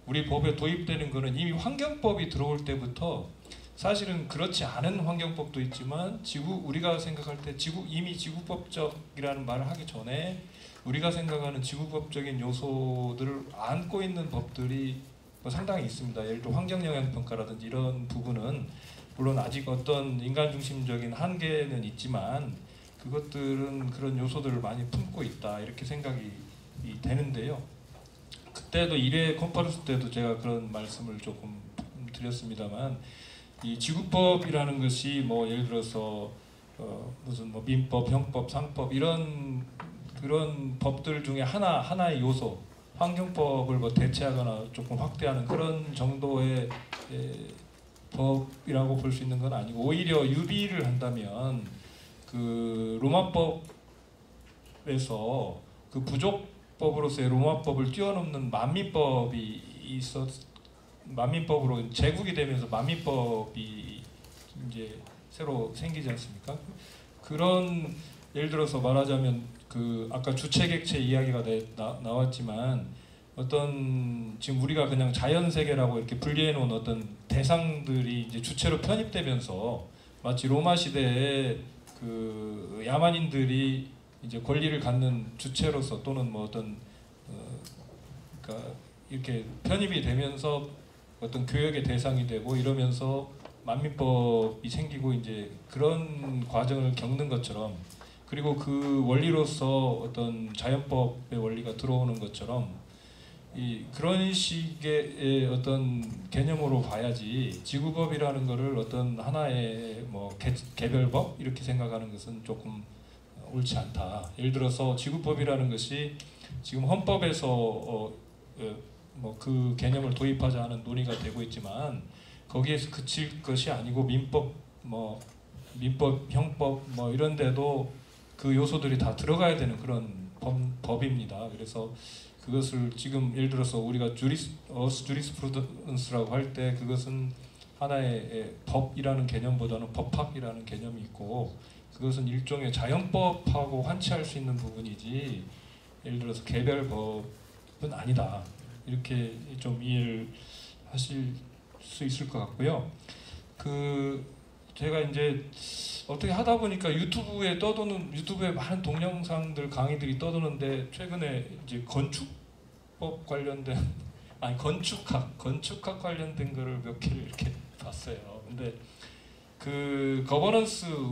우리 법에 도입되는 것은 이미 환경법이 들어올 때부터 사실은 그렇지 않은 환경법도 있지만 우리가 생각할 때 이미 지구법적이라는 말을 하기 전에 우리가 생각하는 지구법적인 요소들을 안고 있는 법들이 뭐 상당히 있습니다. 예를 들어 환경영향평가라든지 이런 부분은 물론 아직 어떤 인간중심적인 한계는 있지만 그것들은 그런 요소들을 많이 품고 있다 이렇게 생각이 되는데요. 그때도 1회 컨퍼런스 때도 제가 그런 말씀을 조금 드렸습니다만 이 지구법이라는 것이 뭐 예를 들어서 무슨 뭐 민법, 형법, 상법 이런 그런 법들 중에 하나의 요소, 환경법을 뭐 대체하거나 조금 확대하는 그런 정도의 법이라고 볼 수 있는 건 아니고 오히려 유비를 한다면 그 로마법에서 그 부족법으로서의 로마법을 뛰어넘는 만민법이 만민법으로 제국이 되면서 만민법이 이제 새로 생기지 않습니까? 그런 예를 들어서 말하자면 그 아까 주체객체 이야기가 나왔지만 어떤 지금 우리가 그냥 자연 세계라고 이렇게 분리해 놓은 어떤 대상들이 이제 주체로 편입되면서 마치 로마 시대에 그 야만인들이 이제 권리를 갖는 주체로서 또는 뭐 어떤 그러니까 이렇게 편입이 되면서 어떤 교역의 대상이 되고 이러면서 만민법이 생기고 이제 그런 과정을 겪는 것처럼 그리고 그 원리로서 어떤 자연법의 원리가 들어오는 것처럼 그런 식의 어떤 개념으로 봐야지 지구법이라는 것을 어떤 하나의 뭐 개별법 이렇게 생각하는 것은 조금 옳지 않다. 예를 들어서 지구법이라는 것이 지금 헌법에서 뭐 그 개념을 도입하자는 논의가 되고 있지만 거기에서 그칠 것이 아니고 민법, 형법 뭐 이런 데도 그 요소들이 다 들어가야 되는 그런 법입니다. 그래서 그것을 지금 예를 들어서 우리가 주리스프루던스라고 할 때 그것은 하나의 법이라는 개념보다는 법학이라는 개념이 있고 그것은 일종의 자연법하고 환치할 수 있는 부분이지 예를 들어서 개별법은 아니다. 이렇게 좀 이해를 하실 수 있을 것 같고요. 제가 이제 어떻게 하다 보니까 유튜브에 많은 동영상들 강의들이 떠도는데 최근에 이제 건축법 관련된 건축학 관련된 거를 몇 개를 이렇게 봤어요. 근데 그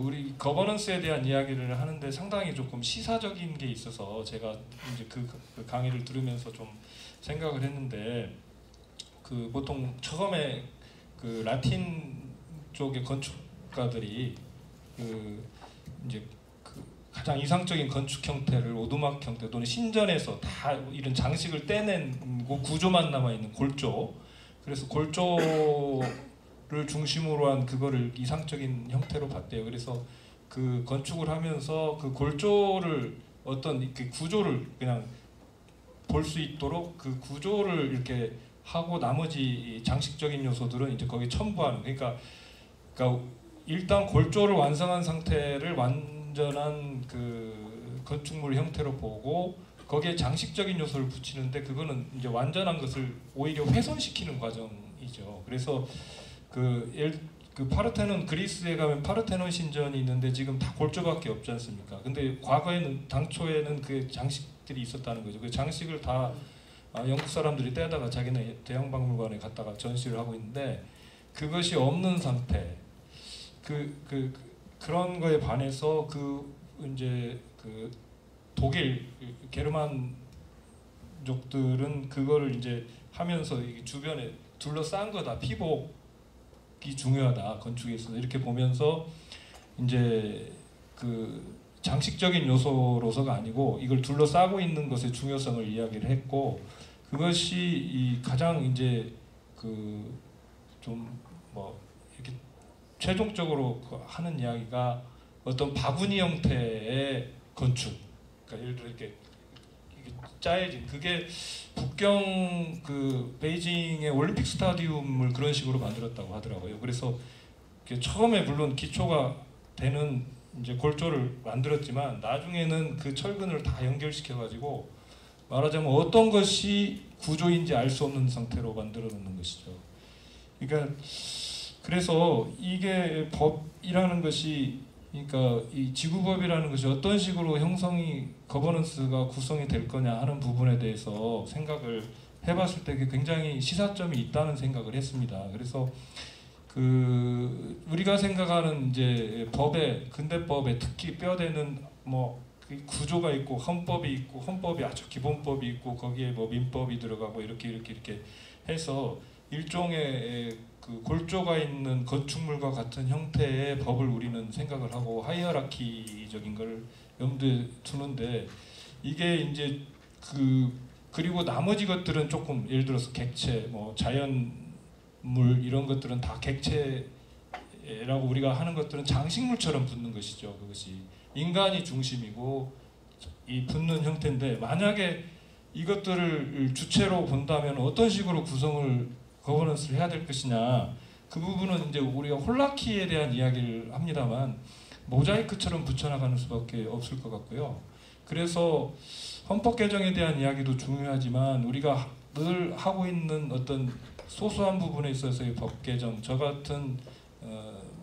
우리 거버넌스에 대한 이야기를 하는데 상당히 조금 시사적인 게 있어서 제가 이제 그 강의를 들으면서 좀 생각을 했는데 그 보통 처음에 그 라틴 쪽의 건축가들이 이제 그 가장 이상적인 건축 형태를 오두막 형태 또는 신전에서 다 이런 장식을 떼낸 구조만 남아 있는 골조. 그래서 골조를 중심으로 한 그거를 이상적인 형태로 봤대요. 그래서 그 건축을 하면서 그 골조를 어떤 그 구조를 그냥 볼 수 있도록 그 구조를 이렇게 하고 나머지 장식적인 요소들은 이제 거기에 첨부하는 그러니까 일단 골조를 완성한 상태를 완전한 그 건축물 형태로 보고 거기에 장식적인 요소를 붙이는데 그거는 이제 완전한 것을 오히려 훼손시키는 과정이죠. 그래서 그 그 파르테논 그리스에 가면 파르테논 신전이 있는데 지금 다 골조밖에 없지 않습니까? 근데 과거에는 당초에는 그 장식들이 있었다는 거죠. 그 장식을 다 영국 사람들이 떼다가 자기네 대형박물관에 갖다가 전시를 하고 있는데 그것이 없는 상태. 그런 거에 반해서 이제 그 독일 게르만족들은 그거를 이제 하면서 이 주변에 둘러싼 거다. 피복이 중요하다. 건축에 있어서 이렇게 보면서 이제 그 장식적인 요소로서가 아니고 이걸 둘러싸고 있는 것의 중요성을 이야기를 했고 그것이 이 가장 이제 그 좀 뭐 이렇게 최종적으로 하는 이야기가 어떤 바구니 형태의 건축. 그러니까 예를 들어 이렇게 짜여진 그게 북경 그 베이징의 올림픽 스타디움을 그런 식으로 만들었다고 하더라고요. 그래서 처음에 물론 기초가 되는 이제 골조를 만들었지만 나중에는 그 철근을 다 연결시켜 가지고 말하자면 어떤 것이 구조인지 알 수 없는 상태로 만들어 놓는 것이죠. 그러니까 그래서 이게 법이라는 것이 그러니까 이 지구법이라는 것이 어떤 식으로 형성이 거버넌스가 구성이 될 거냐 하는 부분에 대해서 생각을 해봤을 때 굉장히 시사점이 있다는 생각을 했습니다. 그래서 그 우리가 생각하는 이제 법에 근대법에 특히 뼈대는 뭐 구조가 있고 헌법이 있고 헌법이 아주 기본법이 있고 거기에 뭐 민법이 들어가고 이렇게 해서 일종의 그 골조가 있는 건축물과 같은 형태의 법을 우리는 생각을 하고 하이어라키적인 걸 염두에 두는데 이게 이제 그리고 나머지 것들은 조금 예를 들어서 객체 뭐 자연물 이런 것들은 다 객체라고 우리가 하는 것들은 장식물처럼 붙는 것이죠. 그것이 인간이 중심이고 이 붙는 형태인데 만약에 이것들을 주체로 본다면 어떤 식으로 구성을 거버넌스를 해야 될 것이냐 그 부분은 이제 우리가 홀라키에 대한 이야기를 합니다만 모자이크처럼 붙여나가는 수밖에 없을 것 같고요. 그래서 헌법 개정에 대한 이야기도 중요하지만 우리가 늘 하고 있는 어떤 소소한 부분에 있어서의 법 개정 저 같은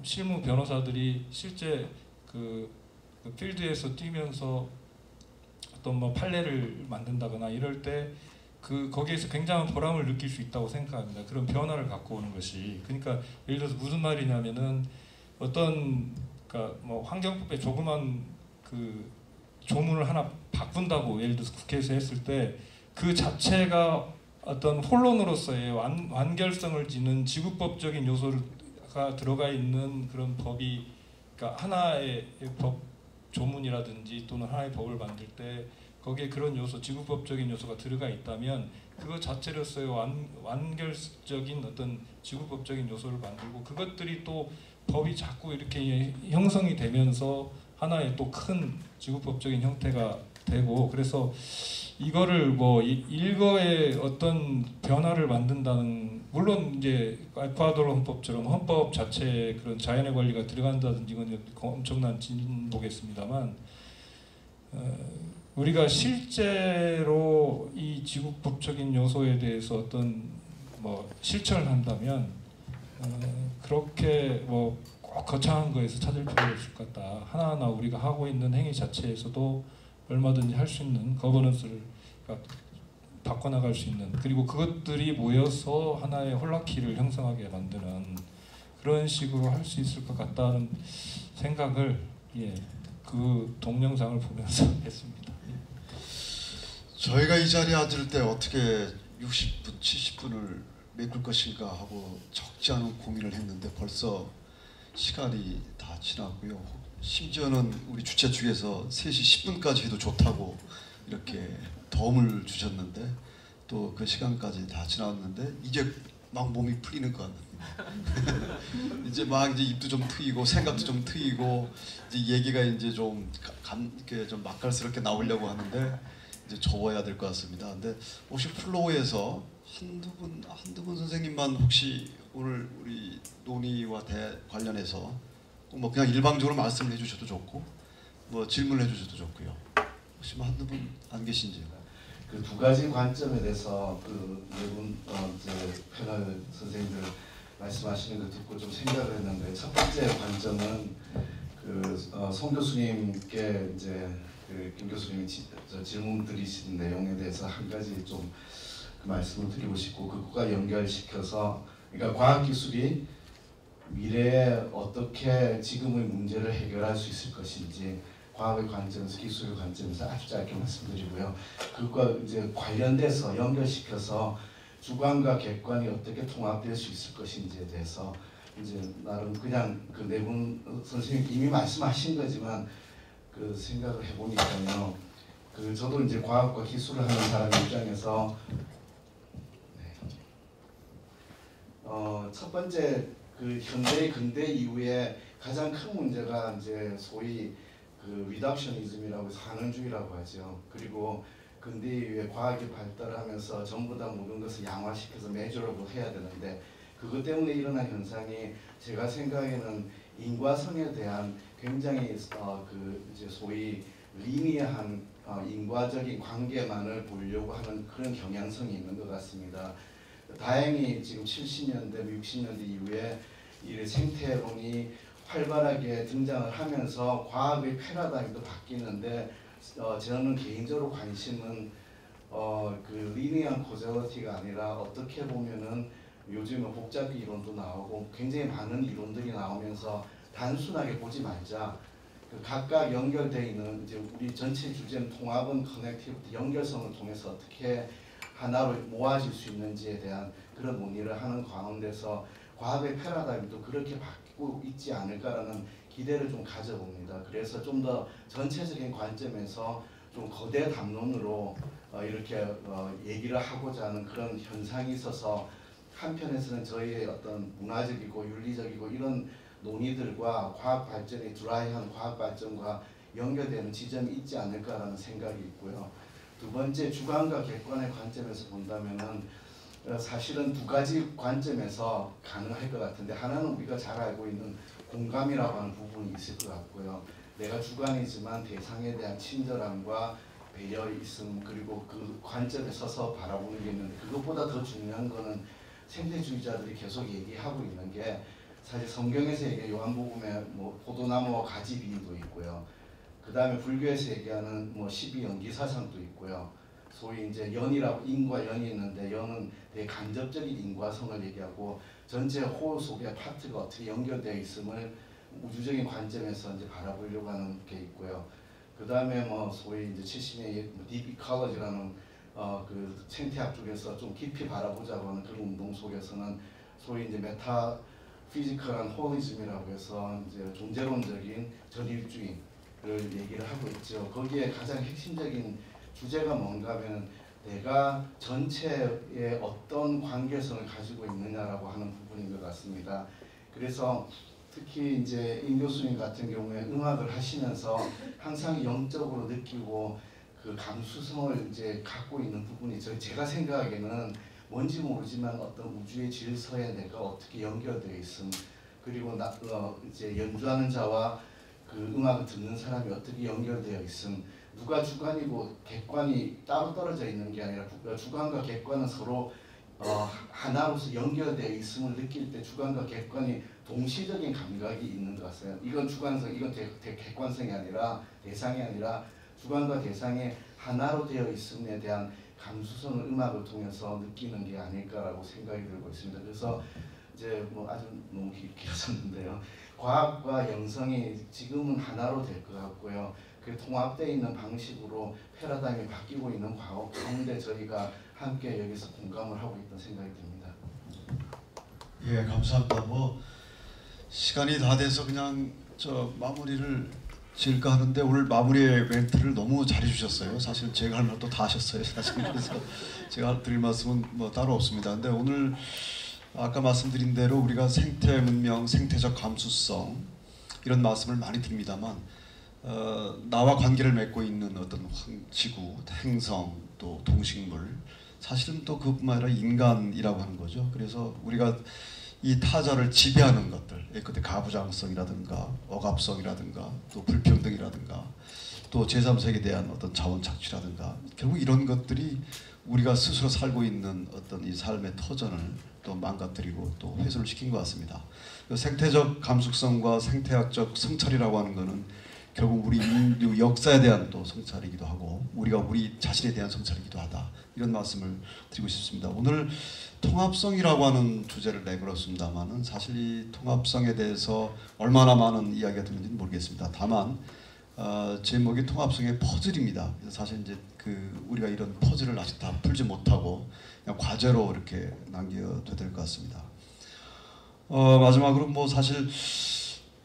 실무 변호사들이 실제 그 필드에서 뛰면서 어떤 뭐 판례를 만든다거나 이럴 때 거기에서 굉장한 보람을 느낄 수 있다고 생각합니다. 그런 변화를 갖고 오는 것이. 그러니까 예를 들어서 무슨 말이냐면은 어떤 그러니까 뭐 환경법에 조그만 그 조문을 하나 바꾼다고 예를 들어서 국회에서 했을 때 그 자체가 어떤 혼론으로서의 완결성을 지닌 지구법적인 요소가 들어가 있는 그런 법이 그러니까 하나의 법 조문이라든지 또는 하나의 법을 만들 때 거기에 그런 요소, 지구법적인 요소가 들어가 있다면 그것 자체로서의 완결적인 어떤 지구법적인 요소를 만들고 그것들이 또 법이 자꾸 이렇게 형성이 되면서 하나의 또 큰 지구법적인 형태가 되고 그래서 이거를 뭐 일거에 어떤 변화를 만든다는 물론 이제 에콰도르 헌법처럼 헌법 자체에 그런 자연의 권리가 들어간다든지 이건 엄청난 진보겠습니다만 우리가 실제로 이 지구법적인 요소에 대해서 어떤 뭐 실천을 한다면 그렇게 뭐 꼭 거창한 거에서 찾을 필요가 없을 것 같다. 하나하나 우리가 하고 있는 행위 자체에서도 얼마든지 할 수 있는 거버넌스를 바꿔나갈 수 있는 그리고 그것들이 모여서 하나의 홀라키를 형성하게 만드는 그런 식으로 할 수 있을 것 같다는 생각을 그 동영상을 보면서 했습니다. 저희가 이 자리에 앉을 때 어떻게 60분, 70분을 메꿀 것인가 하고 적지 않은 고민을 했는데 벌써 시간이 다 지났고요. 심지어는 우리 주최 측에서 3시 10분까지 해도 좋다고 이렇게 도움을 주셨는데 또 그 시간까지 다 지났는데 이제 막 몸이 풀리는 것 같습니다. 이제 막 이제 입도 좀 트이고 생각도 좀 트이고 이제 얘기가 이제 좀 이렇게 좀 맛깔스럽게 나오려고 하는데 이제 접어야 될 것 같습니다. 근데 혹시 플로우에서 한두 분 선생님만 혹시 오늘 우리 논의와 관련해서 뭐 그냥 일방적으로 말씀을 해주셔도 좋고 뭐 질문을 해주셔도 좋고요. 혹시 뭐 한두 분 안 계신지요? 그 두 가지 관점에 대해서 그 네 분 패널 선생님들 말씀하시는 거 듣고 좀 생각을 했는데, 첫 번째 관점은 송 교수님께 이제 김 교수님이 질문 드리신 내용에 대해서 한 가지 좀 그 말씀을 드리고 싶고, 그것과 연결시켜서, 그러니까 과학기술이 미래에 어떻게 지금의 문제를 해결할 수 있을 것인지 과학의 관점에서, 기술의 관점에서 아주 짧게 말씀드리고요. 그것과 이제 관련돼서 연결시켜서 주관과 객관이 어떻게 통합될 수 있을 것인지에 대해서 이제 나름 그냥 그 네 분 선생님 이미 말씀하신 거지만 그 생각을 해보니까요. 저도 이제 과학과 기술을 하는 사람 입장에서 첫 번째 현대 근대 이후에 가장 큰 문제가 이제 소위 리덕셔니즘이라고 해서 한원주의라고 하죠. 그리고 근대 이후에 과학이 발달하면서 전부 다 모든 것을 양화시켜서 메저러블 해야 되는데, 그것 때문에 일어난 현상이 제가 생각에는 인과성에 대한 굉장히 이제 소위 리니어한 인과적인 관계만을 보려고 하는 그런 경향성이 있는 것 같습니다. 다행히 지금 70년대, 60년대 이후에 이 생태론이 활발하게 등장을 하면서 과학의 패러다임도 바뀌는데, 저는 개인적으로 관심은 리니어한 코저리티가 아니라 어떻게 보면은 요즘은 복잡 이론도 나오고 굉장히 많은 이론들이 나오면서 단순하게 보지 말자. 각각 연결되어 있는 이제 우리 전체 주제는 통합은 커넥티비티, 연결성을 통해서 어떻게 하나로 모아질 수 있는지에 대한 그런 논의를 하는 가운데서 과학의 패러다임도 그렇게 바뀌고 있지 않을까라는 기대를 좀 가져봅니다. 그래서 좀 더 전체적인 관점에서 좀 거대 담론으로 이렇게 얘기를 하고자 하는 그런 현상이 있어서, 한편에서는 저희의 어떤 문화적이고 윤리적이고 이런 논의들과 과학 발전의 드라이한 과학 발전과 연결되는 지점이 있지 않을까라는 생각이 있고요. 두 번째, 주관과 객관의 관점에서 본다면은 사실은 두 가지 관점에서 가능할 것 같은데, 하나는 우리가 잘 알고 있는 공감이라고 하는 부분이 있을 것 같고요. 내가 주관이지만 대상에 대한 친절함과 배려 있음, 그리고 그 관점에 서서 바라보는 게 있는데, 그것보다 더 중요한 거는 생태주의자들이 계속 얘기하고 있는 게, 사실 성경에서 얘기해 요한복음에 뭐 포도나무와 가지 비유도 있고요. 그 다음에 불교에서 얘기하는 뭐 12연기사상도 있고요. 소위 이제 연이라고, 인과 연이 있는데, 연은 되게 간접적인 인과성을 얘기하고 전체 호흡 속에 파트가 어떻게 연결되어 있음을 우주적인 관점에서 이제 바라보려고 하는 게 있고요. 그 다음에 뭐 소위 이제 70년의 딥 이컬러지라는 그 생태학 쪽에서 좀 깊이 바라보자고 하는 그런 운동 속에서는 소위 이제 메타 피지컬한 홀리즘이라고 해서 이제 존재론적인 전일주의를 얘기를 하고 있죠. 거기에 가장 핵심적인 주제가 뭔가 하면 내가 전체에 어떤 관계성을 가지고 있느냐라고 하는 부분인 것 같습니다. 그래서 특히 이제 임 교수님 같은 경우에 음악을 하시면서 항상 영적으로 느끼고 그 감수성을 이제 갖고 있는 부분이 제가 생각하기에는 뭔지 모르지만 어떤 우주의 질서에 내가 어떻게 연결되어 있음, 그리고 이제 연주하는 자와 그 음악을 듣는 사람이 어떻게 연결되어 있음, 누가 주관이고 객관이 따로 떨어져 있는 게 아니라 주관과 객관은 서로 하나로서 연결되어 있음을 느낄 때 주관과 객관이 동시적인 감각이 있는 것 같아요. 이건 주관성, 이건 객관성이 아니라, 대상이 아니라 주관과 대상이 하나로 되어 있음에 대한 감수성을 음악을 통해서 느끼는 게 아닐까라고 생각이 들고 있습니다. 그래서 이제 뭐 아주 너무 길어졌는데요. 과학과 영성이 지금은 하나로 될 것 같고요. 그 통합되어 있는 방식으로 패러다임이 바뀌고 있는 과거 가운데 저희가 함께 여기서 공감을 하고 있다는 생각이 듭니다. 예, 감사합니다. 뭐 시간이 다 돼서 그냥 마무리를 지을까 하는데, 오늘 마무리의 멘트를 너무 잘해주셨어요. 사실 제가 할 말도 다 하셨어요. 사실 그래서 제가 드릴 말씀은 뭐 따로 없습니다. 근데 오늘 아까 말씀드린 대로 우리가 생태 문명, 생태적 감수성 이런 말씀을 많이 드립니다만, 나와 관계를 맺고 있는 어떤 지구, 행성, 또 동식물, 사실은 또 그뿐만 아니라 인간이라고 하는 거죠. 그래서 우리가 이 타자를 지배하는 것들, 그때 가부장성이라든가 억압성이라든가 또 불평등이라든가 또 제3세계에 대한 어떤 자원 착취라든가, 결국 이런 것들이 우리가 스스로 살고 있는 어떤 이 삶의 터전을 또 망가뜨리고 또 훼손을 시킨 것 같습니다. 생태적 감수성과 생태학적 성찰이라고 하는 것은 결국 우리 인류 역사에 대한 또 성찰이기도 하고 우리가 우리 자신에 대한 성찰이기도 하다, 이런 말씀을 드리고 싶습니다. 오늘 통합성이라고 하는 주제를 내걸었습니다만은 사실 이 통합성에 대해서 얼마나 많은 이야기가 되는지는 모르겠습니다. 다만 제목이 통합성의 퍼즐입니다. 그래서 사실 이제 우리가 이런 퍼즐을 아직 다 풀지 못하고 그냥 과제로 이렇게 남겨둬야 될 것 같습니다. 마지막으로 뭐 사실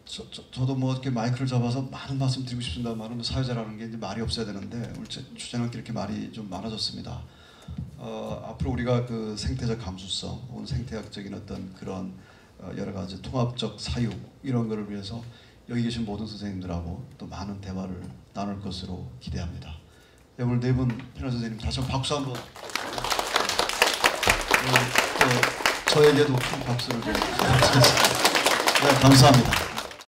저도 뭐 이렇게 마이크를 잡아서 많은 말씀 드리고 싶습니다만 사회자라는 게 이제 말이 없어야 되는데 오늘 주제넘게 이렇게 말이 좀 많아졌습니다. 앞으로 우리가 그 생태적 감수성 혹은 생태학적인 어떤 그런 여러 가지 통합적 사육 이런 거를 위해서 여기 계신 모든 선생님들하고 또 많은 대화를 나눌 것으로 기대합니다. 네, 오늘 네 분 패널 선생님 다시 한번 박수 한번. 또 저에게도 큰 박수를 좀. 네, 감사합니다.